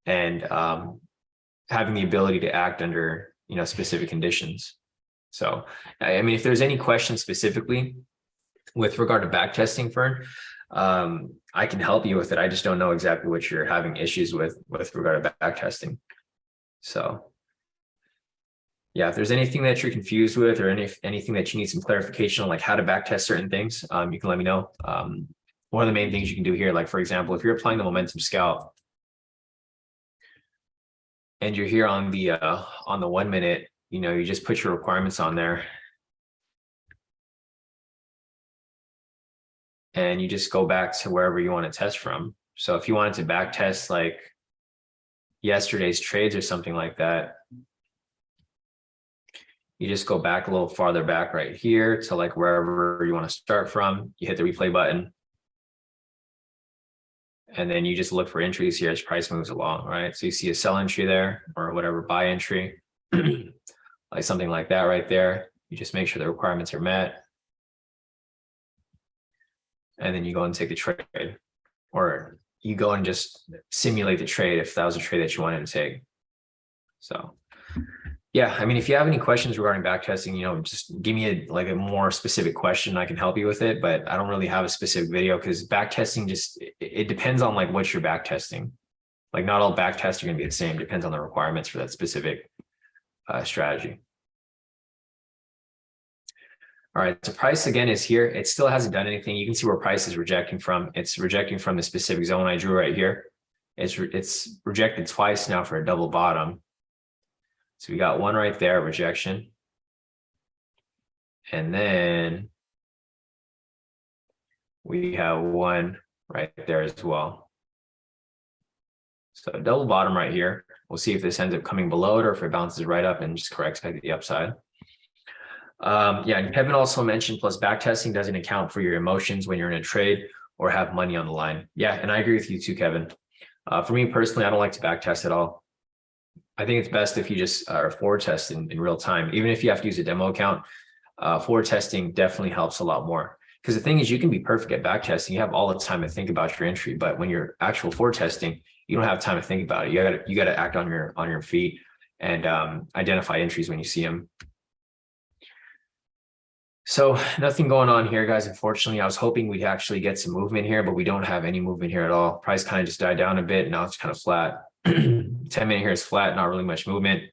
and having the ability to act under specific conditions. So, I mean, if there's any questions specifically with regard to back testing, Fern, I can help you with it. I just don't know exactly what you're having issues with regard to back testing. So yeah, if there's anything that you're confused with or anything that you need some clarification on, like how to back test certain things, you can let me know. One of the main things you can do here, like for example, if you're applying the momentum scalp and you're here on the 1 minute, you just put your requirements on there. And you just go back to wherever you want to test from. So if you wanted to back test like yesterday's trades or something like that, you just go back a little farther back right here to like wherever you want to start from. You hit the replay button. And then you just look for entries here as price moves along, right? So you see a sell entry there or whatever buy entry, like something like that right there. You just make sure the requirements are met. And then you go and take the trade, or you go and just simulate the trade if that was a trade that you wanted to take. So yeah, I mean, if you have any questions regarding backtesting, just give me a more specific question. I can help you with it, but I don't really have a specific video because backtesting it depends on like what you're backtesting. Like not all backtests are going to be the same. Depends on the requirements for that specific strategy. All right, so price again is here. It still hasn't done anything. You can see where price is rejecting from. It's rejecting from the specific zone I drew right here. It's rejected twice now for a double bottom. So we got one right there, rejection. And then we have one right there as well. So double bottom right here. We'll see if this ends up coming below it or if it bounces right up and just corrects back to the upside. Yeah, and Kevin also mentioned plus backtesting doesn't account for your emotions when you're in a trade or have money on the line. Yeah, and I agree with you too, Kevin. For me personally, I don't like to backtest at all. I think it's best if you just forward test in real time. Even if you have to use a demo account, forward testing definitely helps a lot more. Because the thing is, you can be perfect at backtesting. You have all the time to think about your entry, but when you're actual forward testing, you don't have time to think about it. You got to act on your feet and identify entries when you see them. So nothing going on here, guys. Unfortunately, I was hoping we'd actually get some movement here, but we don't have any movement here at all. Price kind of just died down a bit. Now it's kind of flat. 10-minute here is flat, not really much movement.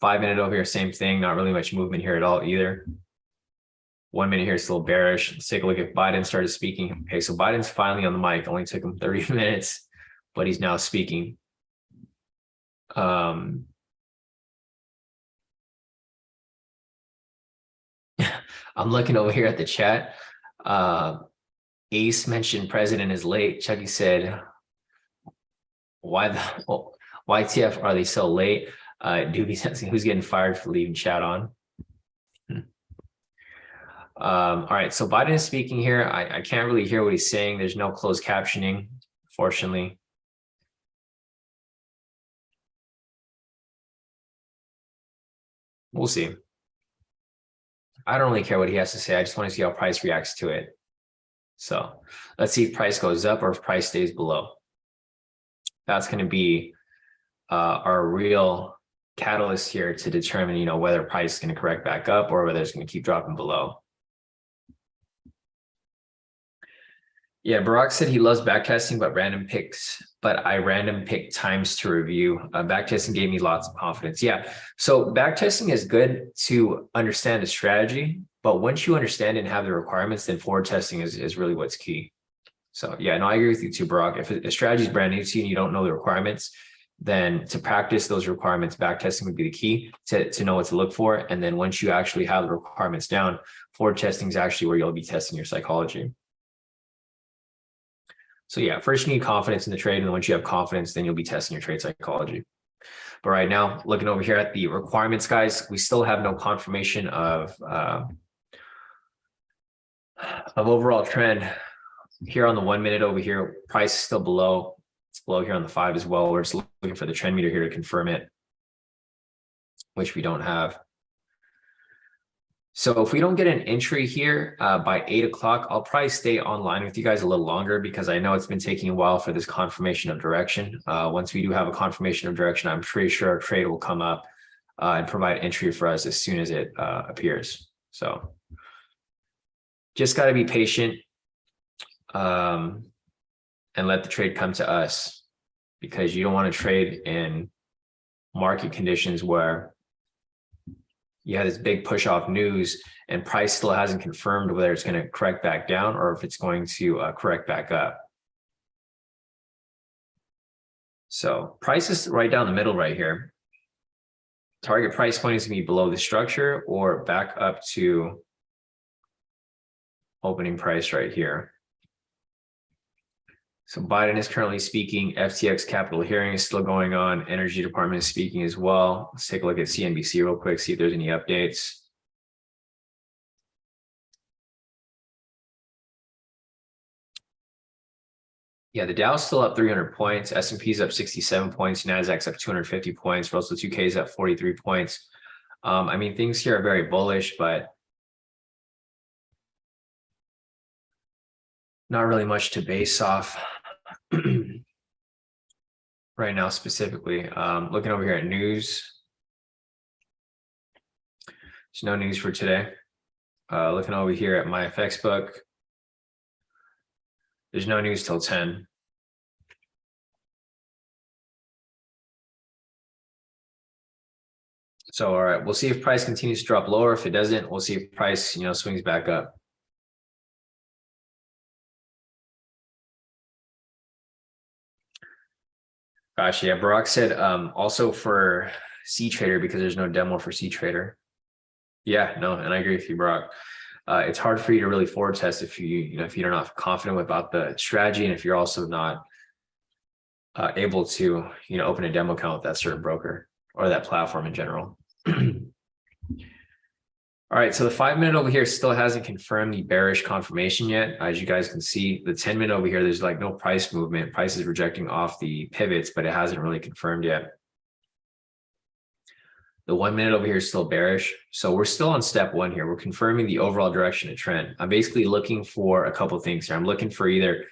5-minute over here, same thing, not really much movement here at all either. 1 minute here is still bearish. Let's take a look if Biden started speaking. Okay, so Biden's finally on the mic. Only took him 30 minutes, but he's now speaking. I'm looking over here at the chat. Ace mentioned president is late. Chucky said, YTF are they so late? Doobie, who's getting fired for leaving chat on? All right, so Biden is speaking here. I can't really hear what he's saying. There's no closed captioning, fortunately. We'll see. I don't really care what he has to say. I just want to see how price reacts to it. So let's see if price goes up or if price stays below. That's going to be our real catalyst here to determine, whether price is going to correct back up or whether it's going to keep dropping below. Yeah, Barack said he loves backtesting, but I random pick times to review. Backtesting gave me lots of confidence. Yeah, so backtesting is good to understand the strategy, but once you understand it and have the requirements, then forward testing is really what's key. So yeah, no, I agree with you too, Barack. If a strategy is brand new to you and you don't know the requirements, then to practice those requirements, backtesting would be the key to know what to look for. And then once you actually have the requirements down, forward testing is actually where you'll be testing your psychology. So yeah, first you need confidence in the trade, and then once you have confidence, then you'll be testing your trade psychology. But right now, looking over here at the requirements, guys, we still have no confirmation of overall trend. Here on the 1 minute over here, price is still below. It's below here on the 5 as well. We're just looking for the trend meter here to confirm it, which we don't have. So if we don't get an entry here by 8 o'clock, I'll probably stay online with you guys a little longer because I know it's been taking a while for this confirmation of direction. Once we do have a confirmation of direction, I'm pretty sure our trade will come up and provide entry for us as soon as it appears. So just got to be patient and let the trade come to us, because you don't want to trade in market conditions where you have this big push off news and price still hasn't confirmed whether it's going to correct back down or if it's going to correct back up. So price is right down the middle right here. Target price point is going to be below the structure or back up to opening price right here. So Biden is currently speaking. FTX Capitol hearing is still going on. Energy Department is speaking as well. Let's take a look at CNBC real quick, see if there's any updates. Yeah, the Dow's still up 300 points. S&P's up 67 points. NASDAQ's up 250 points. Russell 2K is up 43 points. I mean, things here are very bullish, but not really much to base off right now specifically. Looking over here at news. There's no news for today. Looking over here at my FX book. There's no news till 10. So, all right, we'll see if price continues to drop lower. If it doesn't, we'll see if price, swings back up. Gosh, yeah, Barack said also for C Trader, because there's no demo for C Trader. Yeah, no, and I agree with you, Barack. It's hard for you to really forward test if if you're not confident about the strategy, and if you're also not able to open a demo account with that certain broker or that platform in general. All right, so the 5 minute over here still hasn't confirmed the bearish confirmation yet. As you guys can see, the 10 minute over here, there's like no price movement. Price is rejecting off the pivots, but it hasn't really confirmed yet. The 1 minute over here is still bearish. So we're still on step one here. We're confirming the overall direction of trend. I'm basically looking for a couple of things here. I'm looking for either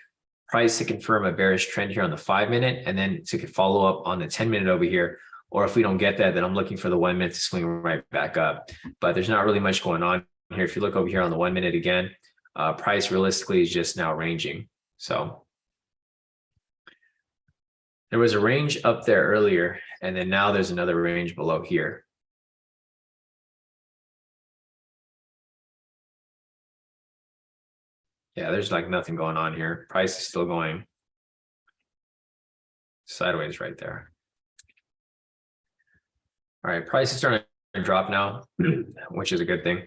price to confirm a bearish trend here on the 5 minute, and then to follow up on the 10 minute over here. Or if we don't get that, then I'm looking for the 1 minute to swing right back up. But there's not really much going on here, if you look over here on the 1 minute again, price realistically is just now ranging. So there was a range up there earlier, and then now there's another range below here. Yeah, there's like nothing going on here. Price is still going sideways right there. All right, price is starting to drop now, which is a good thing.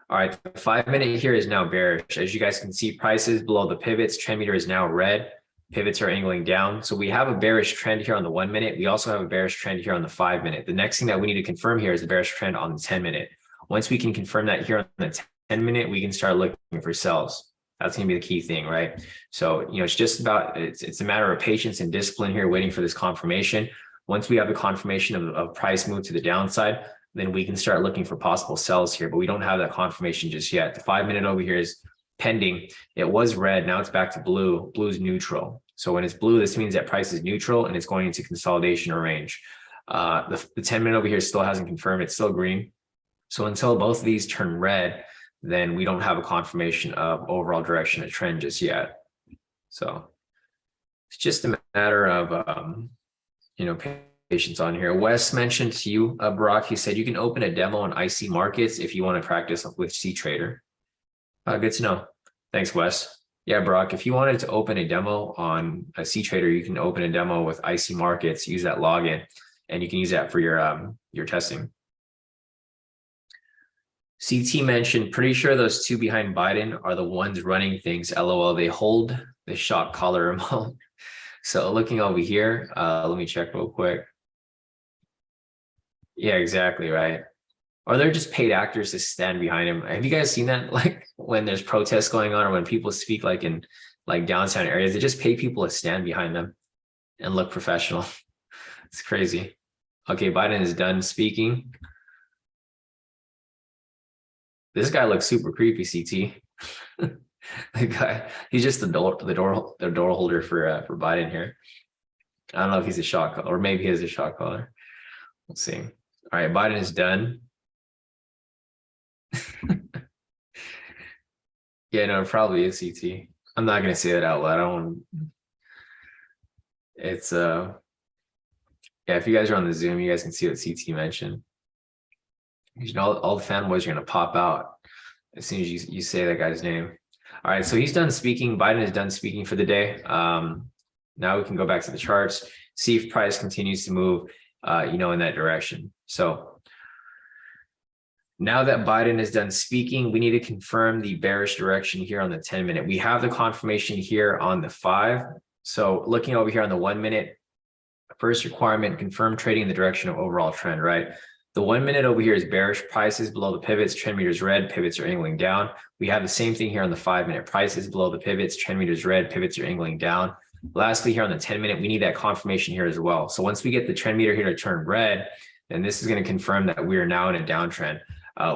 All right, the 5 minute here is now bearish. As you guys can see, prices below the pivots, trend meter is now red. Pivots are angling down. So we have a bearish trend here on the 1 minute. We also have a bearish trend here on the 5 minute. The next thing that we need to confirm here is the bearish trend on the 10 minute. Once we can confirm that here on the 10 minute, we can start looking for sells. That's going to be the key thing, right? So, it's just about, it's a matter of patience and discipline here, waiting for this confirmation. Once we have the confirmation of price move to the downside, then we can start looking for possible sells here, but we don't have that confirmation just yet. The 5 minute over here is pending. It was red, now it's back to blue. Blue's neutral. So when it's blue, this means that price is neutral and it's going into consolidation or range. The 10 minute over here still hasn't confirmed, it's still green. So until both of these turn red, then we don't have a confirmation of overall direction of trend just yet. So it's just a matter of, patience on here. Wes mentioned to you, Brock, he said you can open a demo on IC markets if you want to practice with C-Trader. Good to know. Thanks, Wes. Yeah, Brock, if you wanted to open a demo on a C-Trader, you can open a demo with IC markets, use that login, and you can use that for your testing. CT mentioned, pretty sure those two behind Biden are the ones running things. LOL, they hold the shot collar amount. So looking over here, let me check real quick. Yeah, exactly, right. Or they're just paid actors to stand behind him. Have you guys seen that? Like when there's protests going on or when people speak like in like downtown areas, they just pay people to stand behind them and look professional. It's crazy. Okay, Biden is done speaking. This guy looks super creepy, CT. The guy, he's just the door holder for Biden here. I don't know if he's a shot caller, or maybe he is a shot caller. Let's see. All right, Biden is done. Yeah, no, it probably is CT. I'm not gonna say that out loud. I don't. It's yeah. If you guys are on the Zoom, you guys can see what CT mentioned. All the fanboys are gonna pop out as soon as you say that guy's name. All right, so he's done speaking. Biden is done speaking for the day. Now we can go back to the charts, see if price continues to move, in that direction. So now that Biden is done speaking, we need to confirm the bearish direction here on the 10 minute. We have the confirmation here on the 5. So looking over here on the 1 minute, first requirement, confirm trading in the direction of overall trend, right? The 1 minute over here is bearish, prices below the pivots, trend meters red, pivots are angling down. We have the same thing here on the 5 minute, prices below the pivots, trend meters red, pivots are angling down. Lastly, here on the 10 minute, we need that confirmation here as well. So once we get the trend meter here to turn red, then this is going to confirm that we are now in a downtrend.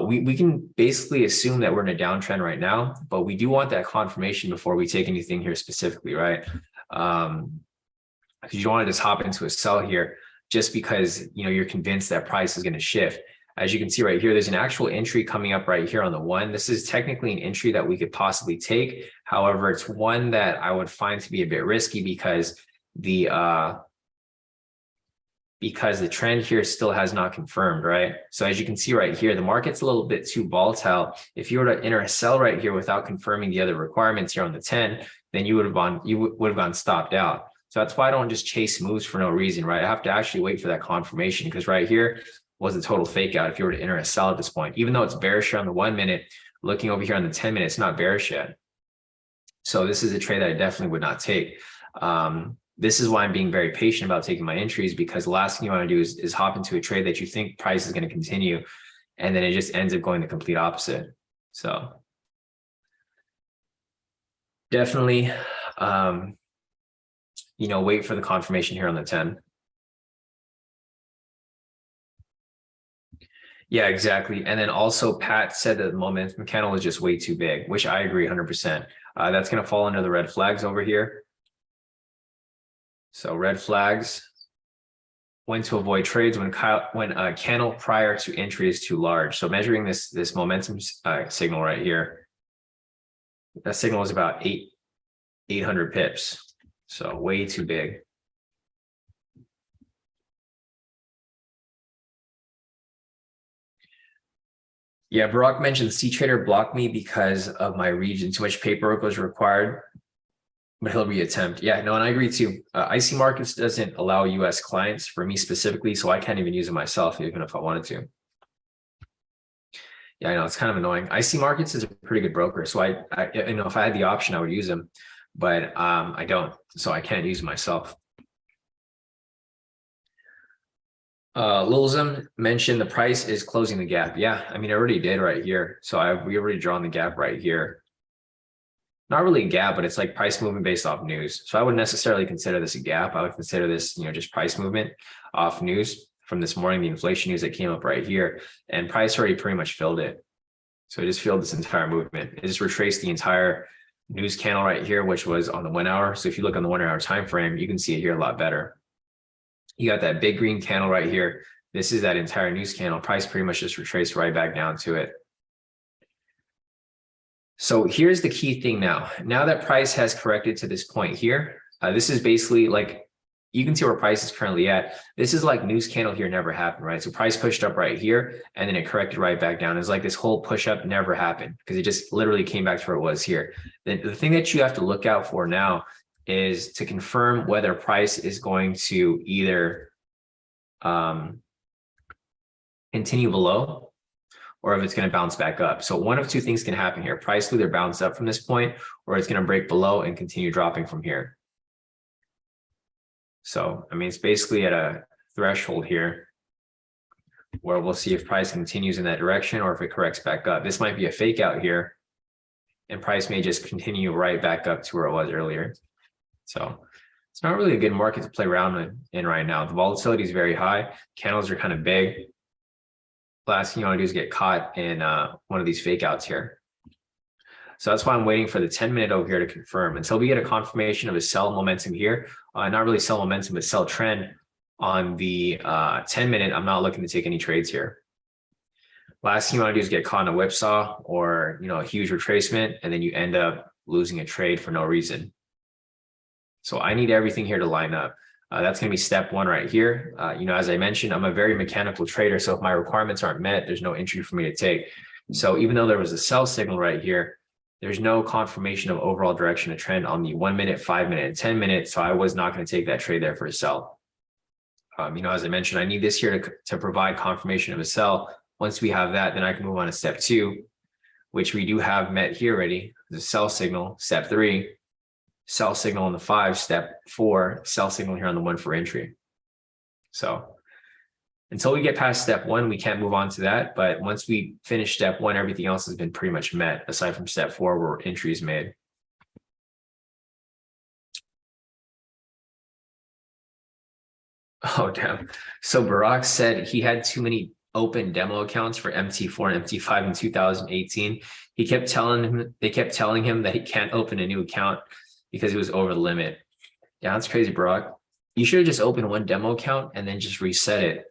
We can basically assume that we're in a downtrend right now, but we do want that confirmation before we take anything here specifically, right? Because you don't want to just hop into a sell here just because you're convinced that price is going to shift. As you can see right here, there's an actual entry coming up right here on the 1. This is technically an entry that we could possibly take. However, it's one that I would find to be a bit risky because the trend here still has not confirmed, right? So as you can see right here, the market's a little bit too volatile. If you were to enter a sell right here without confirming the other requirements here on the 10, then you would have gone stopped out. So that's why I don't just chase moves for no reason, right? I have to actually wait for that confirmation because right here was a total fake out if you were to enter a sell at this point. Even though it's bearish here on the 1 minute, looking over here on the 10 minute, it's not bearish yet. So this is a trade that I definitely would not take. This is why I'm being very patient about taking my entries, because the last thing you want to do is hop into a trade that you think price is going to continue, and then it just ends up going the complete opposite. So definitely, wait for the confirmation here on the 10. Yeah, exactly. And then also Pat said that the momentum candle is just way too big, which I agree 100%. That's going to fall under the red flags over here. So red flags when to avoid trades when a candle prior to entry is too large. So measuring this momentum signal right here, that signal is about 800 pips, so way too big. Yeah, Barack mentioned C Trader blocked me because of my region. Too much paperwork was required, but he'll reattempt. Yeah, no, and I agree too. IC Markets doesn't allow US clients for me specifically, so I can't even use it myself, even if I wanted to. Yeah, I know, it's kind of annoying. IC Markets is a pretty good broker, so I you know, if I had the option, I would use them, but I don't, so I can't use it myself. Lilzum mentioned the price is closing the gap. Yeah, I mean, I already did right here. So we already drawn the gap right here. Not really a gap, but it's like price movement based off news. So I wouldn't necessarily consider this a gap. I would consider this, you know, just price movement off news from this morning, the inflation news that came up right here, and price already pretty much filled it. So it just filled this entire movement. It just retraced the entire news candle right here, which was on the 1 hour. So if you look on the 1 hour time frame, you can see it here a lot better. You got that big green candle right here. This is that entire news candle. Price pretty much just retraced right back down to it. So here's the key thing now. Now that price has corrected to this point here, this is basically like, you can see where price is currently at. This is like news candle here never happened, right? So price pushed up right here and then it corrected right back down. It's like this whole push up never happened because it just literally came back to where it was here. The thing that you have to look out for now is to confirm whether price is going to either continue below or if it's going to bounce back up. So one of two things can happen here. Price will either bounce up from this point or it's going to break below and continue dropping from here. So, I mean, it's basically at a threshold here where we'll see if price continues in that direction or if it corrects back up. This might be a fake out here and price may just continue right back up to where it was earlier. So it's not really a good market to play around in right now. The volatility is very high. Candles are kind of big. Last thing you want to do is get caught in one of these fake outs here. So that's why I'm waiting for the 10-minute over here to confirm. Until we get a confirmation of a sell momentum here, not really sell momentum, but sell trend on the 10-minute, I'm not looking to take any trades here. Last thing you want to do is get caught in a whipsaw or, you know, a huge retracement, and then you end up losing a trade for no reason. So I need everything here to line up. That's going to be step one right here. You know, as I mentioned, I'm a very mechanical trader. So if my requirements aren't met, there's no entry for me to take. So even though there was a sell signal right here, there's no confirmation of overall direction of trend on the 1 minute, 5 minute, and 10 minutes. So I was not going to take that trade there for a sell. You know, as I mentioned, I need this here to provide confirmation of a sell. Once we have that, then I can move on to step two, which we do have met here already. The sell signal, step three. Sell signal on the 5, step 4, sell signal here on the 1 for entry. So until we get past step 1, we can't move on to that. But once we finish step 1, everything else has been pretty much met, aside from step 4 where entry is made. Oh, damn. So Barack said he had too many open demo accounts for MT4 and MT5 in 2018. They kept telling him that he can't open a new account because it was over the limit. Yeah, that's crazy, Barack. You should have just opened one demo account and then just reset it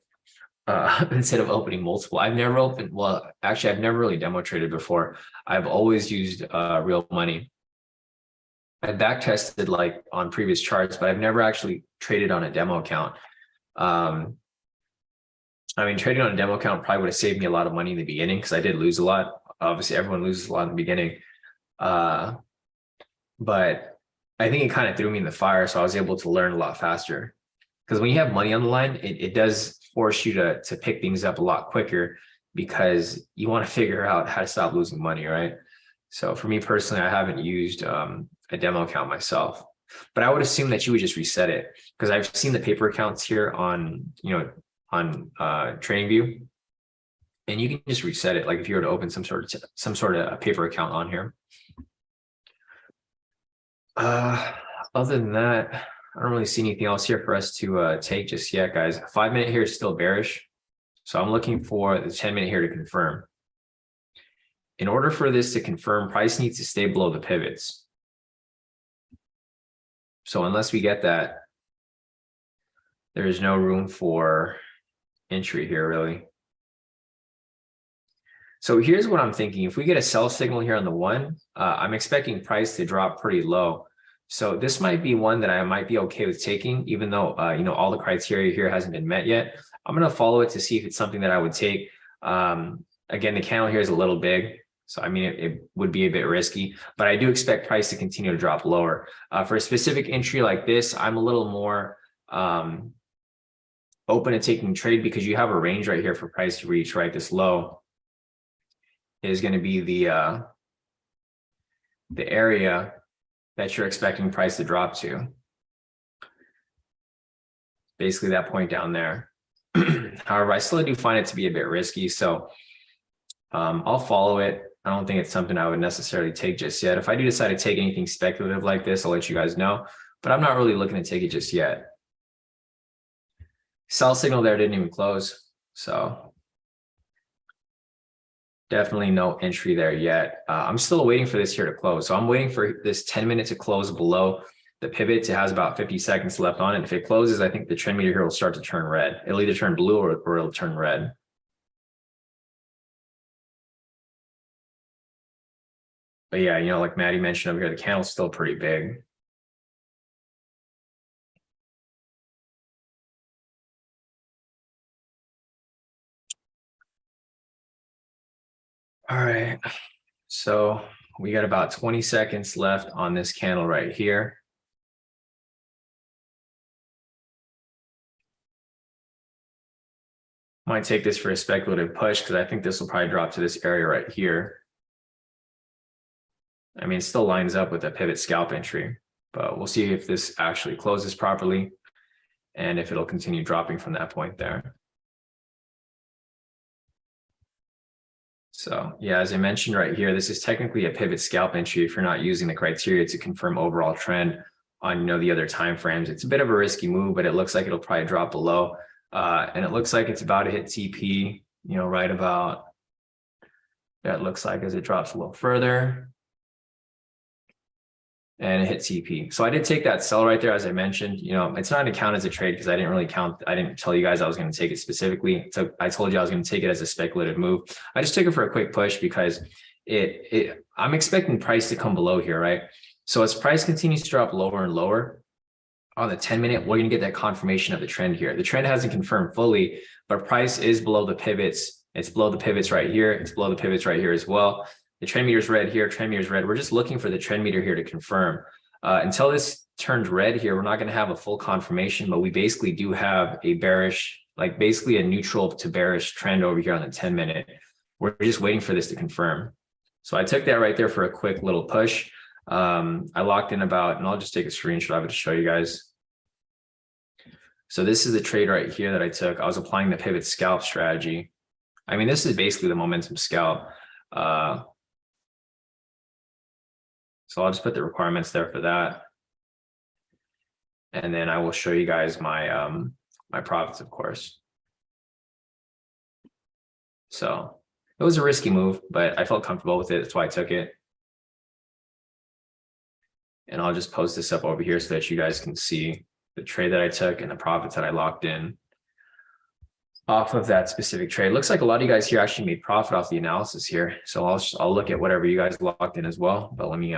instead of opening multiple. I've never opened, well, actually, I've never really demo traded before. I've always used real money. I back tested like on previous charts, but I've never actually traded on a demo account. I mean, trading on a demo account probably would have saved me a lot of money in the beginning because I did lose a lot. Obviously, everyone loses a lot in the beginning. But I think it kind of threw me in the fire, so I was able to learn a lot faster. Because when you have money on the line, it does force you to pick things up a lot quicker because you want to figure out how to stop losing money, right? So for me personally, I haven't used a demo account myself, but I would assume that you would just reset it because I've seen the paper accounts here on, you know, on TradingView, and you can just reset it. Like if you were to open some sort of paper account on here. Other than that, I don't really see anything else here for us to take just yet, guys. 5 minute here is still bearish. So I'm looking for the 10-minute here to confirm. In order for this to confirm, price needs to stay below the pivots. So unless we get that, there is no room for entry here, really. So here's what I'm thinking. If we get a sell signal here on the one, I'm expecting price to drop pretty low. So this might be one that I might be okay with taking, even though, all the criteria here hasn't been met yet. I'm going to follow it to see if it's something that I would take. Again, the candle here is a little big. So, I mean, it would be a bit risky, but I do expect price to continue to drop lower. For a specific entry like this, I'm a little more open to taking trade because you have a range right here for price to reach, right? This low is going to be the area that you're expecting price to drop to. Basically that point down there. However, I still do find it to be a bit risky. So I'll follow it. I don't think it's something I would necessarily take just yet. If I do decide to take anything speculative like this, I'll let you guys know, but I'm not really looking to take it just yet. Sell signal there didn't even close. So definitely no entry there yet. I'm still waiting for this here to close. So I'm waiting for this 10-minute to close below the pivot. It has about 50 seconds left on it. If it closes, I think the trend meter here will start to turn red. It'll either turn blue or it'll turn red. But yeah, like Maddie mentioned over here, the candle's still pretty big. All right, so we got about 20 seconds left on this candle right here. Might take this for a speculative push because I think this will probably drop to this area right here. I mean, it still lines up with a pivot scalp entry, but we'll see if this actually closes properly and if it'll continue dropping from that point there. So yeah, as I mentioned right here, this is technically a pivot scalp entry if you're not using the criteria to confirm overall trend on the other time frames. It's a bit of a risky move, but it looks like it'll probably drop below. And it looks like it's about to hit TP, right about that looks like as it drops a little further. And it hit TP. So I did take that sell right there, as I mentioned. It's not going to count as a trade because I didn't really count. I didn't tell you guys I was going to take it specifically. So I told you I was going to take it as a speculative move. I just took it for a quick push because I'm expecting price to come below here, right? So as price continues to drop lower and lower on the 10-minute, we're going to get that confirmation of the trend here. The trend hasn't confirmed fully, but price is below the pivots. It's below the pivots right here. It's below the pivots right here as well. The trend meter is red here, trend meter is red. We're just looking for the trend meter here to confirm. Until this turns red here, we're not going to have a full confirmation, but we basically do have a bearish, like basically a neutral to bearish trend over here on the 10-minute. We're just waiting for this to confirm. So I took that right there for a quick little push. I locked in about, and I'll just take a screenshot of it to show you guys. So this is the trade right here that I took. I was applying the pivot scalp strategy. I mean, this is basically the momentum scalp. So I'll just put the requirements there for that. And then I will show you guys my my profits, of course. So it was a risky move, but I felt comfortable with it. That's why I took it. And I'll just post this up over here so that you guys can see the trade that I took and the profits that I locked in off of that specific trade. Looks like a lot of you guys here actually made profit off the analysis here. So I'll look at whatever you guys locked in as well. But let me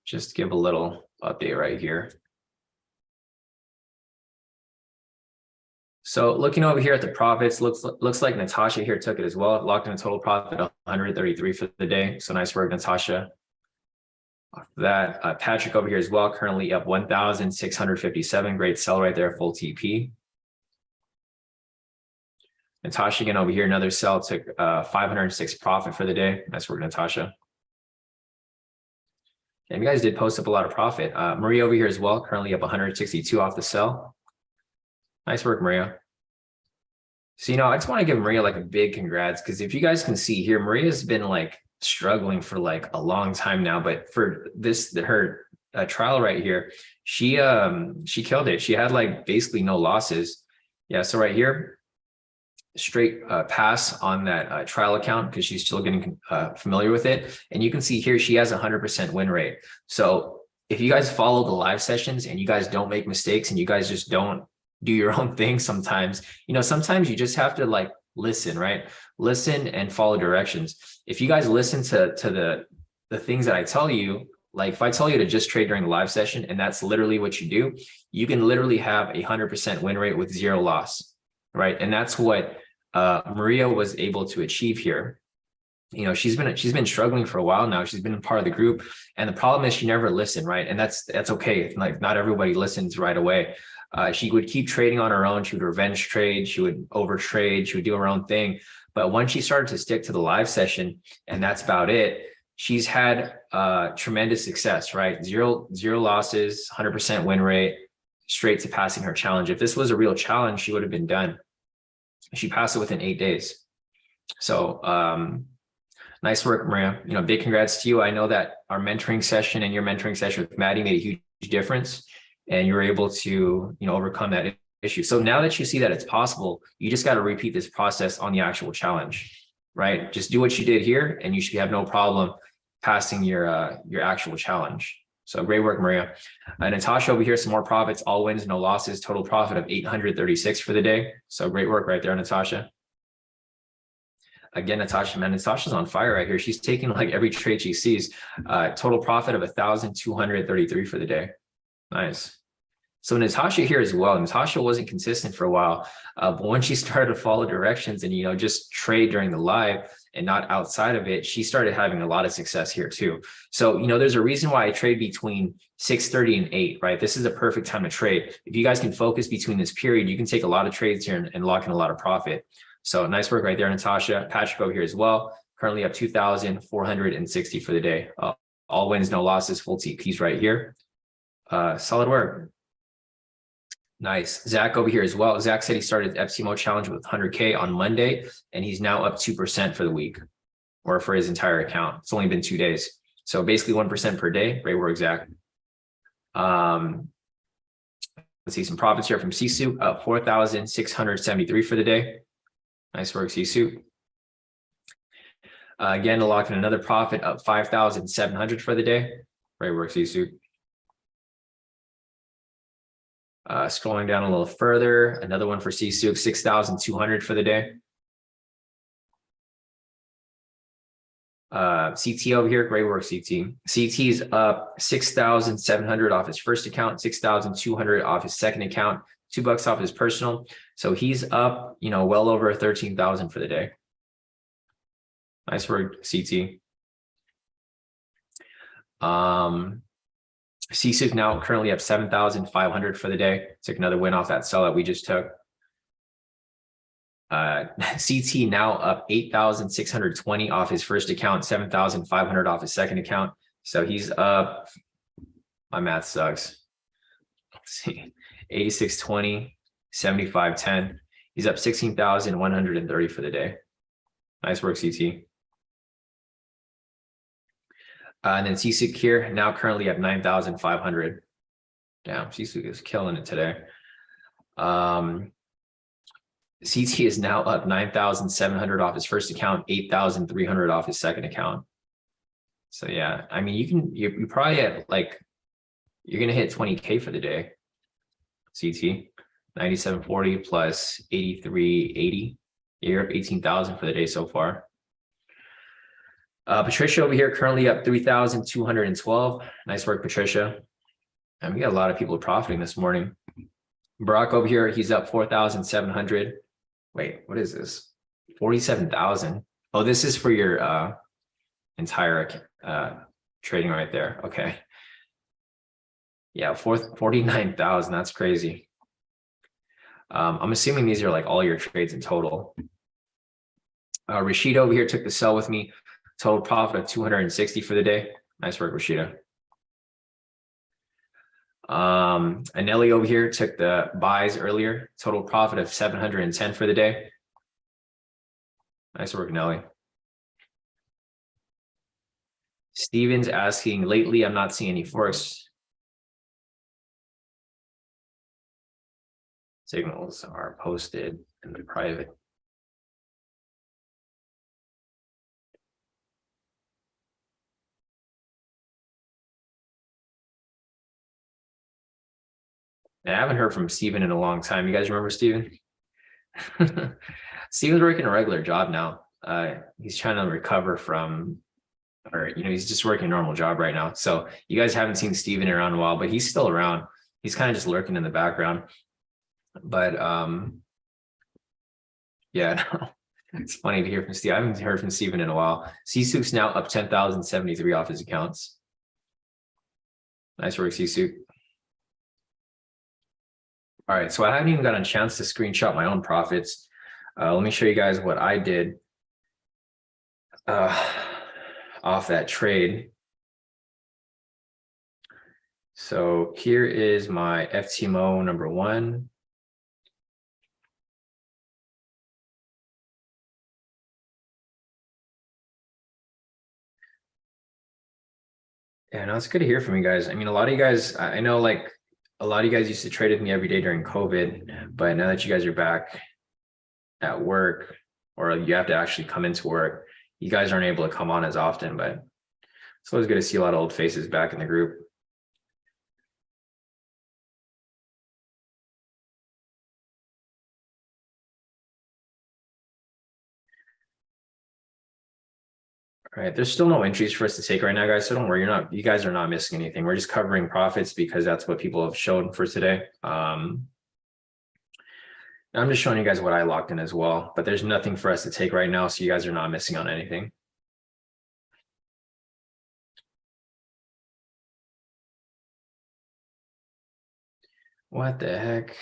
just give a little update right here. So looking over here at the profits, looks like Natasha here took it as well. Locked in a total profit of 133 for the day. So nice work, Natasha. That Patrick over here as well, currently up 1,657. Great sell right there, full TP. Natasha again over here, another sell, took 506 profit for the day. Nice work, Natasha. And you guys did post up a lot of profit. Maria over here as well, currently up 162 off the sell. Nice work, Maria. So, I just want to give Maria like a big congrats, because if you guys can see here, Maria's been like struggling for like a long time now, but for her trial right here, she killed it. She had like basically no losses. Yeah, so right here, straight pass on that trial account because she's still getting familiar with it. And you can see here she has 100% win rate. So if you guys follow the live sessions and you guys don't make mistakes and you guys just don't do your own thing sometimes, sometimes you just have to like listen, right? Listen and follow directions. If you guys listen to the things that I tell you, like if I tell you to just trade during the live session and that's literally what you do, you can literally have 100% win rate with zero loss, right? And that's what Maria was able to achieve here. She's been struggling for a while now. She's been part of the group, and the problem is she never listened, right? And that's okay. Like not everybody listens right away. She would keep trading on her own. She would revenge trade. She would overtrade. She would do her own thing. But once she started to stick to the live session, and that's about it, she's had tremendous success, right? Zero losses, 100% win rate, straight to passing her challenge. If this was a real challenge, she would have been done. She passed it within 8 days. So nice work, Maria. Big congrats to you. I know that our mentoring session and your mentoring session with Maddie made a huge difference, and you were able to, overcome that issue. So now that you see that it's possible, you just got to repeat this process on the actual challenge, right? Just do what you did here, and you should have no problem passing your actual challenge. So great work, Maria. Natasha over here, some more profits, all wins, no losses, total profit of 836 for the day. So great work right there, Natasha. Again, Natasha's on fire right here. She's taking like every trade she sees. Total profit of 1,233 for the day. Nice. So Natasha here as well. Natasha wasn't consistent for a while, but when she started to follow directions and just trade during the live and not outside of it, she started having a lot of success here too. So there's a reason why I trade between 6:30 and 8, right? This is a perfect time to trade. If you guys can focus between this period, you can take a lot of trades here and lock in a lot of profit. So nice work right there, Natasha. Patrick over here as well. Currently up 2,460 for the day. All wins, no losses, full TPs right here. Solid work. Nice. Zach over here as well. Zach said he started the FCMO challenge with 100K on Monday, and he's now up 2% for the week, or for his entire account. It's only been 2 days. So basically 1% per day. Great work, Zach. Let's see some profits here from Sisu, up 4,673 for the day. Nice work, Sisu. Again, to lock in another profit, up 5,700 for the day. Great work, Sisu. Scrolling down a little further, another one for Sisu, 6,200 for the day. CT over here, great work, CT. CT's up 6,700 off his first account, 6,200 off his second account, $2 off his personal. So he's up, well over 13,000 for the day. Nice work, CT. CSUK now currently up 7,500 for the day. Took another win off that sell that we just took. CT now up 8,620 off his first account, 7,500 off his second account. So he's up, my math sucks. Let's see, 8620, 7510. He's up 16,130 for the day. Nice work, CT. And then CSUK here now currently at 9,500. Damn, CSUK is killing it today. CT is now up 9,700 off his first account, 8,300 off his second account. So yeah, I mean, you probably at like, you're going to hit 20K for the day. CT 9740 plus 8380. You're up 18,000 for the day so far. Patricia over here currently up 3,212. Nice work, Patricia. And we got a lot of people profiting this morning. Barack over here, he's up 4,700. Wait, what is this? 47,000. Oh, this is for your entire trading right there. Okay. Yeah, 49,000. That's crazy. I'm assuming these are like all your trades in total. Rashida over here took the sell with me. Total profit of 260 for the day. Nice work, Rashida. And Nelly over here took the buys earlier. Total profit of 710 for the day. Nice work, Nelly. Steven's asking, lately I'm not seeing any Forex signals are posted in the private. And I haven't heard from Steven in a long time. You guys remember Steven? Steven's working a regular job now. He's trying to recover from, or he's just working a normal job right now. So you guys haven't seen Steven around in a while, but he's still around. He's kind of just lurking in the background. But yeah, it's funny to hear from Steve. I haven't heard from Steven in a while. Sisuk's now up 10,073 off his accounts. Nice work, Sisuk. All right, so I haven't even gotten a chance to screenshot my own profits. Let me show you guys what I did off that trade. So here is my FTMO number one. Yeah, no, it's good to hear from you guys. I mean, a lot of you guys, I know like a lot of you guys used to trade with me every day during COVID, but now that you guys are back at work, or you have to actually come into work, you guys aren't able to come on as often, but it's always good to see a lot of old faces back in the group. All right, there's still no entries for us to take right now, guys. So don't worry, you guys are not missing anything. We're just covering profits because that's what people have shown for today. I'm just showing you guys what I locked in as well, but there's nothing for us to take right now. So you guys are not missing on anything. What the heck?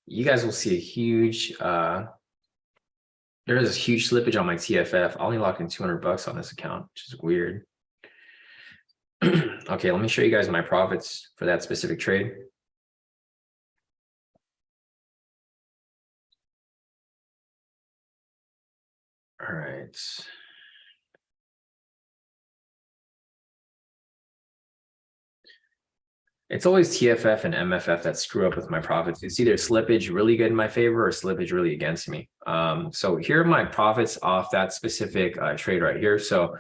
You guys will see a huge, there is a huge slippage on my TFF. I only locked in 200 bucks on this account, which is weird. Okay, let me show you guys my profits for that specific trade. All right. It's always TFF and MFF that screw up with my profits. It's either slippage really good in my favor or slippage really against me. So here are my profits off that specific trade right here. So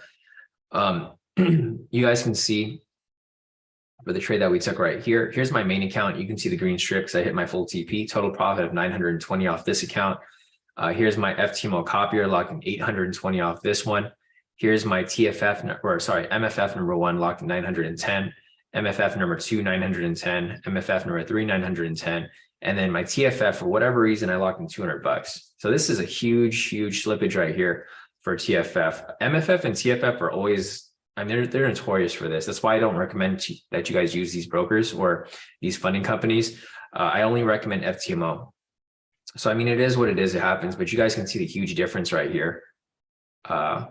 you guys can see for the trade that we took right here, here's my main account. You can see the green strips. I hit my full TP, total profit of 920 off this account. Here's my FTMO copier locking 820 off this one. Here's my MFF number one locked at 910. MFF number two, 910, MFF number three, 910. And then my TFF, for whatever reason, I locked in 200 bucks. So this is a huge, huge slippage right here for TFF. MFF and TFF are always, I mean, they're notorious for this. That's why I don't recommend that you guys use these brokers or these funding companies. I only recommend FTMO. So, I mean, it is what it is, it happens, but you guys can see the huge difference right here. Wait,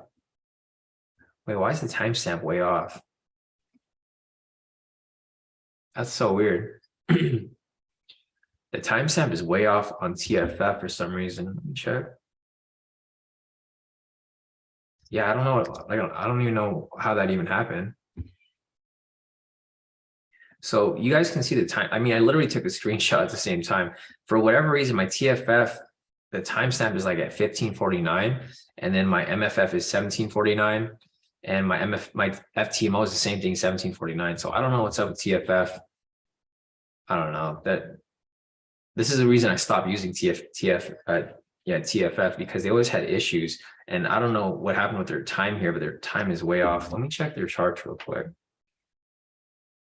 why is the timestamp way off? That's so weird. The timestamp is way off on TFF for some reason. Let me check. Yeah, I don't know. I don't even know how that even happened. So you guys can see the time. I mean, I literally took a screenshot at the same time. For whatever reason, my TFF, the timestamp is like at 1549, and then my MFF is 1749. And my FTMO is the same thing, 1749. So I don't know what's up with TFF. I don't know. This is the reason I stopped using TFF, because they always had issues. And I don't know what happened with their time here, but their time is way off. Let me check their charts real quick.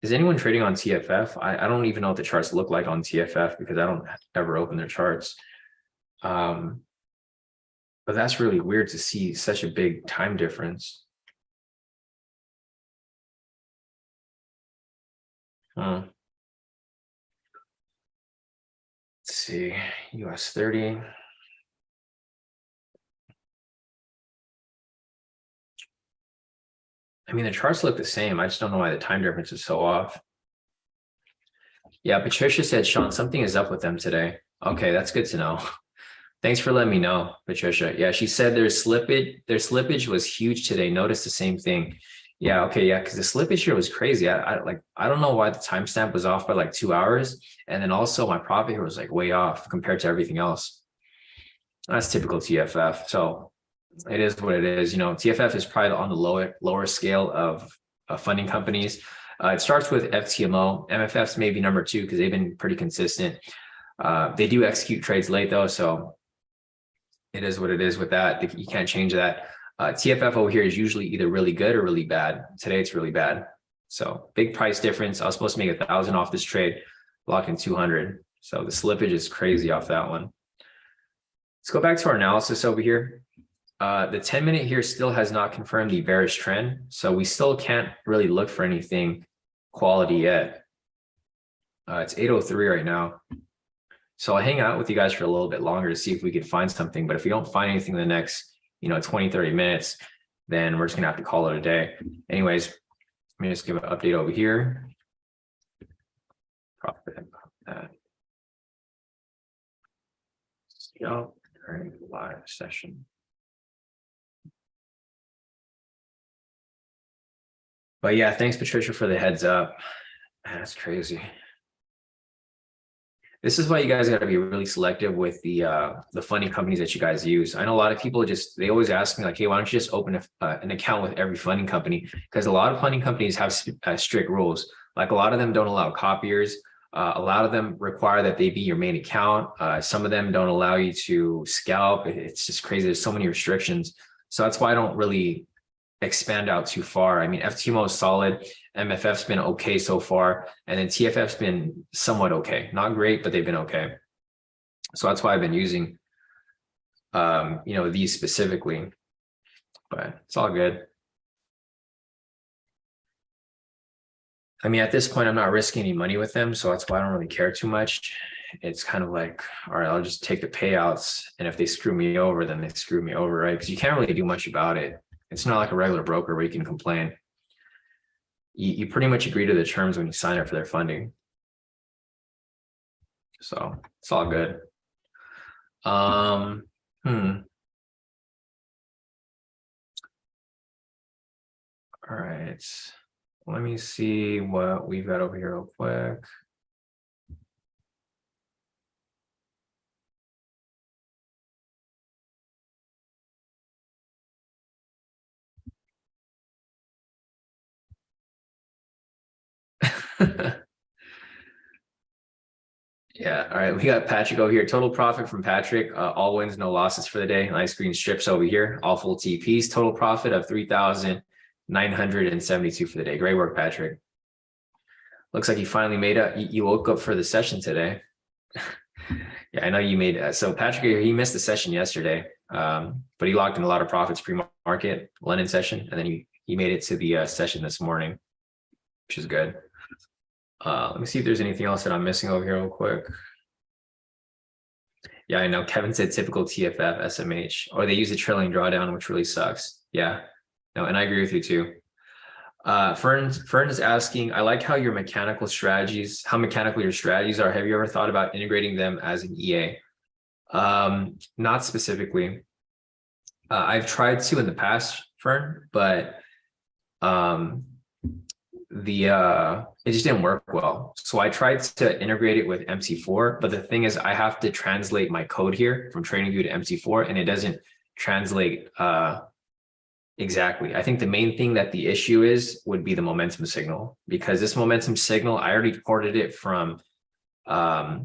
Is anyone trading on TFF? I don't even know what the charts look like on TFF because I don't ever open their charts. But that's really weird to see such a big time difference. Let's see, US30. I mean, the charts look the same. I just don't know why the time difference is so off. Yeah, Patricia said, Sean, something is up with them today. Okay, that's good to know. Thanks for letting me know, Patricia. Yeah, she said their slippage was huge today. Notice the same thing. Yeah, okay, yeah, because the slippage here was crazy. I don't know why the timestamp was off by like 2 hours. And then also my profit here was like way off compared to everything else. That's typical TFF. So it is what it is. You know, TFF is probably on the lower scale of funding companies. It starts with FTMO. MFF's maybe number 2 because they've been pretty consistent. They do execute trades late though, so it is what it is with that. You can't change that. TFF over here is usually either really good or really bad. Today it's really bad. So big price difference. I was supposed to make 1,000 off this trade, lock in 200. So the slippage is crazy off that one. Let's go back to our analysis over here. The 10-minute here still has not confirmed the bearish trend. So we still can't really look for anything quality yet. It's 8:03 right now. So I'll hang out with you guys for a little bit longer to see if we could find something. But if we don't find anything in the next, 20, 30 minutes, then we're just gonna have to call it a day. Anyways, let me just give an update over here. Profit. Live session. But yeah, thanks Patricia for the heads up. That's crazy. This is why you guys got to be really selective with the funding companies that you guys use. I know a lot of people they always ask me like, hey, why don't you just open an account with every funding company? Because a lot of funding companies have strict rules. Like a lot of them don't allow copiers. A lot of them require that they be your main account. Some of them don't allow you to scalp. It's just crazy. There's so many restrictions. So that's why I don't really expand out too far. I mean, FTMO is solid. MFF's been okay so far. And then TFF's been somewhat okay. Not great, but they've been okay. So that's why I've been using, these specifically. But it's all good. I mean, at this point, I'm not risking any money with them. So that's why I don't really care too much. It's kind of like, all right, I'll just take the payouts. And if they screw me over, then they screw me over, right? Because you can't really do much about it. It's not like a regular broker where you can complain. You pretty much agree to the terms when you sign up for their funding. So it's all good. All right. Let me see what we've got over here real quick. Yeah, all right, we got Patrick over here. Total profit from Patrick, all wins, no losses for the day. Nice green strips over here, all full TPs. Total profit of 3,972 for the day. Great work, Patrick. Looks like you finally made up. You woke up for the session today. Yeah, I know you made. So Patrick, he missed the session yesterday, but he locked in a lot of profits pre-market London session, and then he made it to the session this morning, which is good. Let me see if there's anything else that I'm missing over here real quick. Yeah, I know Kevin said typical TFF, SMH, or they use a trailing drawdown, which really sucks. Yeah, no, and I agree with you too. Fern is asking, I like how your mechanical strategies, how mechanical your strategies are. Have you ever thought about integrating them as an EA? Not specifically. I've tried to in the past, Fern, but it just didn't work well. So I tried to integrate it with MC4, but the thing is I have to translate my code here from TradingView to MC4, and it doesn't translate exactly. I think the main thing that the issue would be the momentum signal, because this momentum signal, I already ported it from TD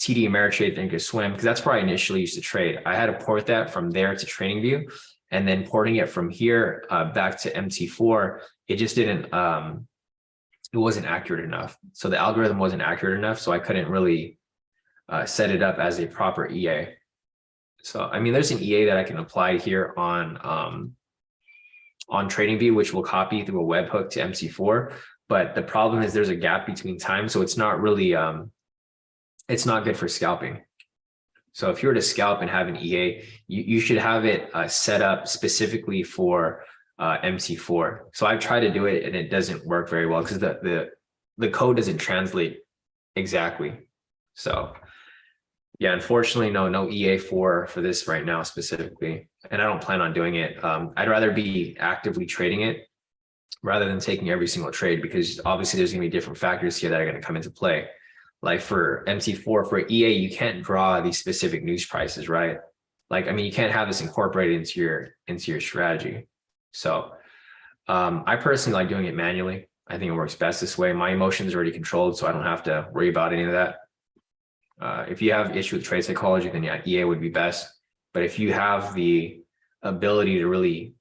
Ameritrade Thinkorswim, because that's where I initially used to trade. I had to port that from there to TradingView, and then porting it from here back to MT4, it just didn't, it wasn't accurate enough. So the algorithm wasn't accurate enough. So I couldn't really set it up as a proper EA. So, I mean, there's an EA that I can apply here on TradingView, which will copy through a webhook to MC4. But the problem is there's a gap between time. So it's not really, it's not good for scalping. So if you were to scalp and have an EA, you should have it set up specifically for MC4. So I've tried to do it and it doesn't work very well because the code doesn't translate exactly. So yeah, unfortunately, no EA for this right now specifically. And I don't plan on doing it. I'd rather be actively trading it rather than taking every single trade, because obviously there's gonna be different factors here that are gonna come into play. Like for MC4, for EA, you can't draw these specific news prices, right? Like, I mean, you can't have this incorporated into your strategy. So I personally like doing it manually. I think it works best this way. My emotions are already controlled, so I don't have to worry about any of that. If you have issue with trade psychology, then yeah, EA would be best. But if you have the ability to really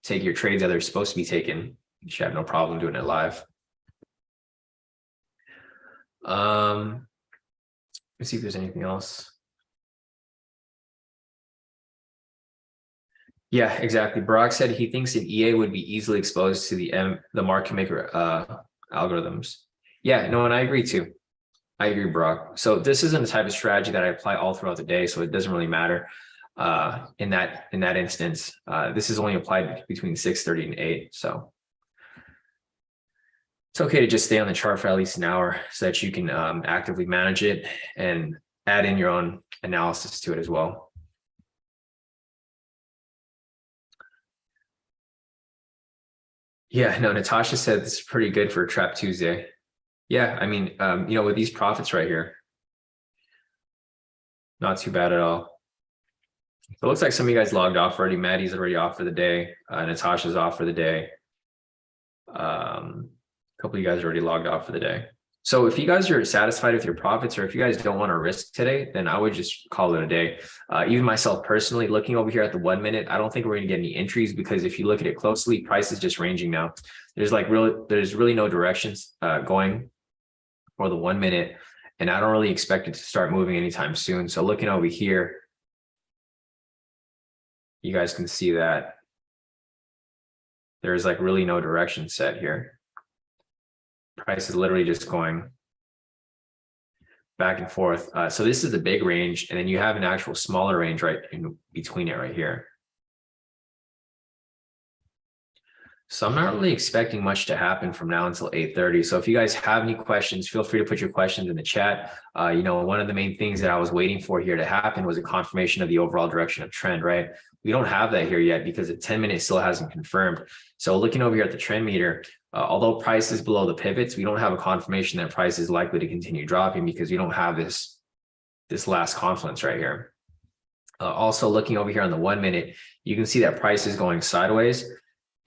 take your trades that are supposed to be taken, you should have no problem doing it live. Let's see if there's anything else. Yeah, exactly. Brock said he thinks an EA would be easily exposed to the market maker algorithms. Yeah, no, and I agree too. I agree, Brock. So this isn't the type of strategy that I apply all throughout the day, so it doesn't really matter in that instance. This is only applied between 6:30 and 8, so it's okay to just stay on the chart for at least an hour so that you can actively manage it and add in your own analysis to it as well. Yeah, no, Natasha said this is pretty good for Trap Tuesday. Yeah, I mean, with these profits right here, not too bad at all. So it looks like some of you guys logged off already. Maddie's already off for the day. Natasha's off for the day. A couple of you guys are already logged off for the day. So if you guys are satisfied with your profits, or if you guys don't want to risk today, then I would just call it a day. Even myself personally, looking over here at the 1 minute, I don't think we're going to get any entries, because if you look at it closely, price is just ranging now. There's really no directions going for the 1 minute, and I don't really expect it to start moving anytime soon. So looking over here, you guys can see that there's like really no direction set here. Price is literally just going back and forth. So this is the big range, and then you have an actual smaller range right in between it right here. So I'm not really expecting much to happen from now until 8:30. So if you guys have any questions, feel free to put your questions in the chat. One of the main things that I was waiting for here to happen was a confirmation of the overall direction of trend, right? We don't have that here yet because the 10 minute still hasn't confirmed. So looking over here at the trend meter, although price is below the pivots, we don't have a confirmation that price is likely to continue dropping, because we don't have this last confluence right here. Also looking over here on the 1 minute, you can see that price is going sideways,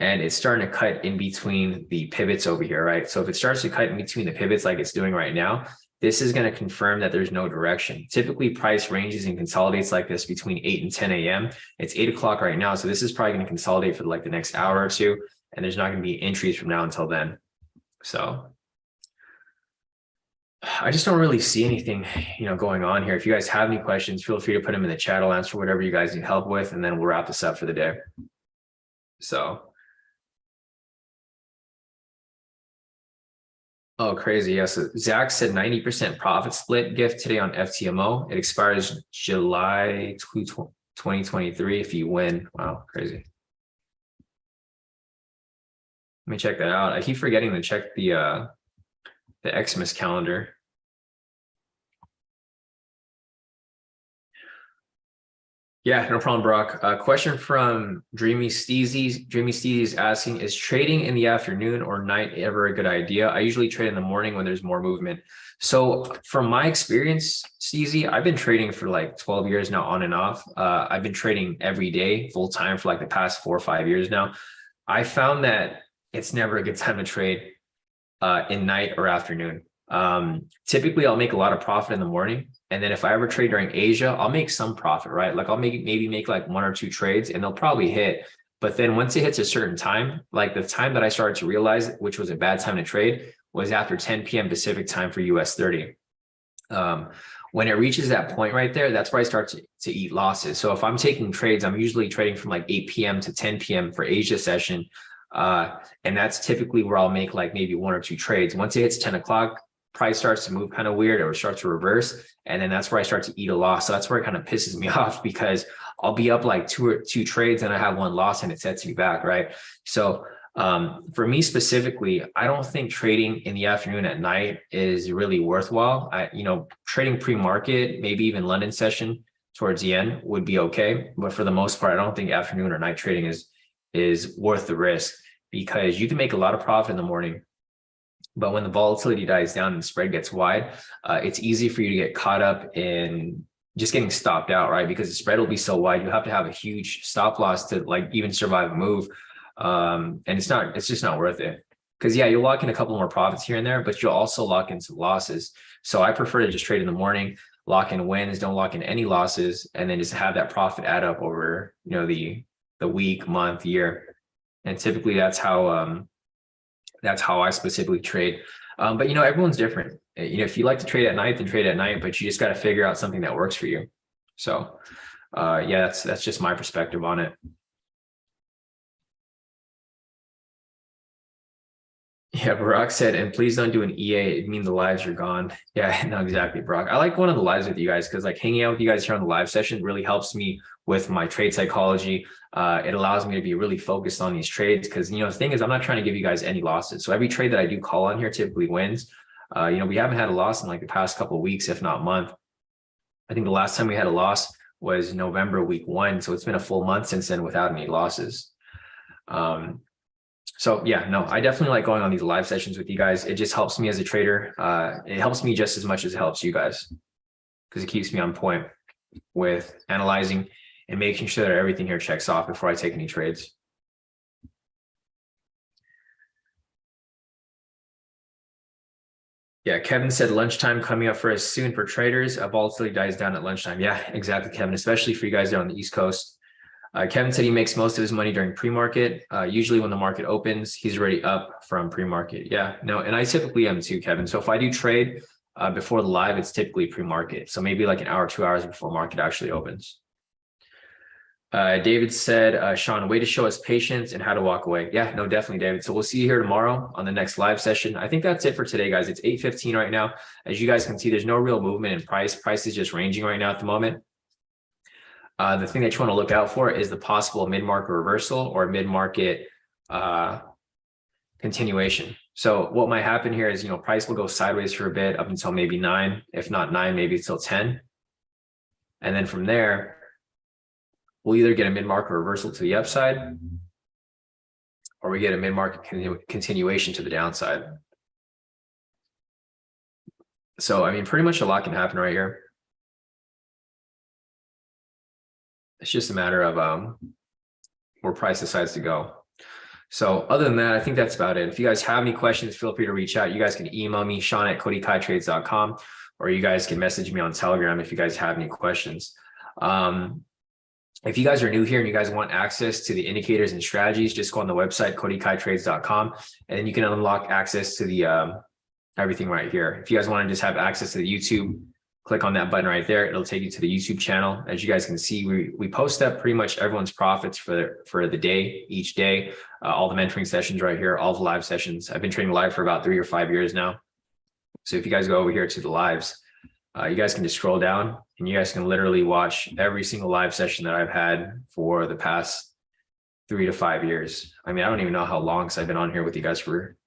and it's starting to cut in between the pivots over here, right? So if it starts to cut in between the pivots like it's doing right now, this is going to confirm that there's no direction. Typically, price ranges and consolidates like this between 8 and 10 a.m. It's 8 o'clock right now, so this is probably going to consolidate for like the next hour or two, and there's not going to be entries from now until then. So I just don't really see anything, going on here. If you guys have any questions, feel free to put them in the chat. I'll answer whatever you guys need help with, and then we'll wrap this up for the day. So. Oh, crazy. Yes. Yeah, so Zach said 90% profit split gift today on FTMO. It expires July 2023 if you win. Wow, crazy. Let me check that out. I keep forgetting to check the Xmas calendar. Yeah, no problem, Brock. Question from Dreamy Steezy. Dreamy Steezy is asking, is trading in the afternoon or night ever a good idea? I usually trade in the morning when there's more movement. So from my experience, Steezy, I've been trading for like 12 years now, on and off. I've been trading every day, full time, for like the past 4 or 5 years now. I found that it's never a good time to trade in night or afternoon. Typically, I'll make a lot of profit in the morning. And then if I ever trade during Asia, I'll make some profit, right? Like I'll maybe make like 1 or 2 trades, and they'll probably hit. But then once it hits a certain time, like the time that I started to realize which was a bad time to trade was after 10 p.m. Pacific time for US30. When it reaches that point right there, that's where I start to eat losses. So if I'm taking trades, I'm usually trading from like 8 p.m. to 10 p.m. for Asia session. And that's typically where I'll make like maybe 1 or 2 trades. Once it hits 10 o'clock, price starts to move kind of weird, or start to reverse. And then that's where I start to eat a loss. So that's where it kind of pisses me off, because I'll be up like two trades and I have 1 loss and it sets me back, right? So for me specifically, I don't think trading in the afternoon at night is really worthwhile. Trading pre-market, maybe even London session towards the end would be okay. But for the most part, I don't think afternoon or night trading is worth the risk, because you can make a lot of profit in the morning. But when the volatility dies down and the spread gets wide, it's easy for you to get caught up in just getting stopped out, right? Because the spread will be so wide, you have to have a huge stop loss to like even survive a move. And it's just not worth it. Because yeah, you'll lock in a couple more profits here and there, but you'll also lock in some losses. So I prefer to just trade in the morning, lock in wins, don't lock in any losses, and then just have that profit add up over, the week, month, year. And typically that's how I specifically trade. But everyone's different. If you like to trade at night, then trade at night, but you just got to figure out something that works for you. So yeah, that's just my perspective on it. Yeah, Barack said, and please don't do an EA. It means the lives are gone. Yeah, no, exactly, Barack. I like going on the lives with you guys because like hanging out with you guys here on the live session really helps me with my trade psychology. It allows me to be really focused on these trades because, the thing is, I'm not trying to give you guys any losses. So every trade that I do call on here typically wins. We haven't had a loss in like the past couple of weeks, if not month. I think the last time we had a loss was November week 1. So it's been a full month since then without any losses. So yeah, no, I definitely like going on these live sessions with you guys. It just helps me as a trader. It helps me just as much as it helps you guys because it keeps me on point with analyzing and making sure that everything here checks off before I take any trades. Yeah, Kevin said lunchtime coming up for us soon for traders. Volatility dies down at lunchtime. Yeah, exactly, Kevin, especially for you guys there on the East Coast. Kevin said he makes most of his money during pre-market. Usually when the market opens, he's already up from pre-market. Yeah, no, and I typically am too, Kevin. So if I do trade before the live, it's typically pre-market. So maybe like an hour, 2 hours before market actually opens. David said, Sean, way to show us patience and how to walk away. Yeah, no, definitely, David. So we'll see you here tomorrow on the next live session. I think that's it for today, guys. It's 8:15 right now. As you guys can see, there's no real movement in price. Price is just ranging right now at the moment. The thing that you want to look out for is the possible mid-market reversal or mid-market continuation. So what might happen here is, price will go sideways for a bit up until maybe 9, if not 9, maybe until 10. And then from there, we'll either get a mid-market reversal to the upside or we get a mid-market continuation to the downside. So, I mean, pretty much a lot can happen right here. It's just a matter of where price decides to go. So other than that, I think that's about it. If you guys have any questions, feel free to reach out. You guys can email me, Sean@KodiKaiTrades.com, or you guys can message me on Telegram if you guys have any questions. If you guys are new here and you guys want access to the indicators and strategies, just go on the website, KodiKaiTrades.com, and then you can unlock access to the everything right here. If you guys want to just have access to the YouTube, click on that button right there. It'll take you to the YouTube channel. As you guys can see, we post up pretty much everyone's profits for the day, each day, all the mentoring sessions right here, all the live sessions. I've been trading live for about 3 or 5 years now. So if you guys go over here to the lives, you guys can just scroll down and you guys can literally watch every single live session that I've had for the past 3 to 5 years. I mean, I don't even know how long because I've been on here with you guys for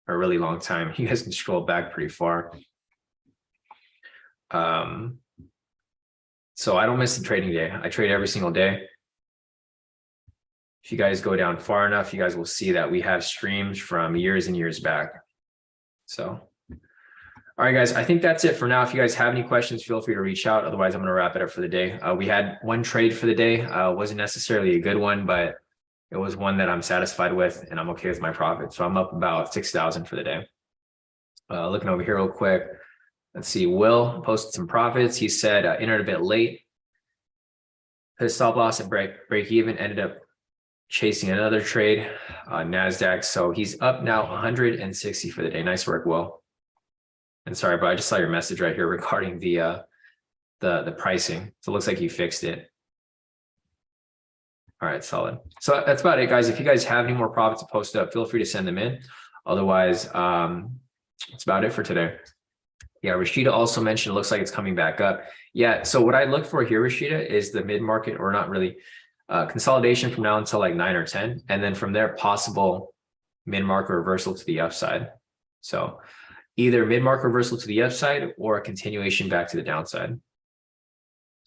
a really long time. You guys can scroll back pretty far. So I don't miss the trading day. I trade every single day. If you guys go down far enough, you guys will see that we have streams from years and years back. So, all right, guys, I think that's it for now. If you guys have any questions, feel free to reach out. Otherwise, I'm going to wrap it up for the day. We had one trade for the day. Wasn't necessarily a good one, but it was one that I'm satisfied with and I'm okay with my profit. So I'm up about 6,000 for the day. Looking over here real quick. Let's see, Will posted some profits. He said, entered a bit late. His stop loss at break even, ended up chasing another trade, NASDAQ. So he's up now 160 for the day. Nice work, Will. And sorry, but I just saw your message right here regarding the pricing. So it looks like you fixed it. All right, solid. So that's about it, guys. If you guys have any more profits to post up, feel free to send them in. Otherwise, that's about it for today. Yeah, Rashida also mentioned it looks like it's coming back up. Yeah, so what I look for here, Rashida, is the mid-market, or not really, consolidation from now until like 9 or 10. And then from there, possible mid-market reversal to the upside. So either mid-market reversal to the upside or a continuation back to the downside.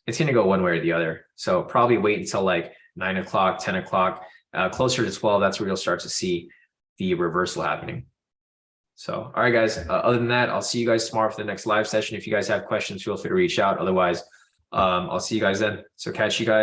It's going to go one way or the other. So probably wait until like 9 o'clock, 10 o'clock, closer to 12. That's where you'll start to see the reversal happening. So, all right, guys, other than that, I'll see you guys tomorrow for the next live session. If you guys have questions, feel free to reach out. Otherwise, I'll see you guys then. So catch you guys.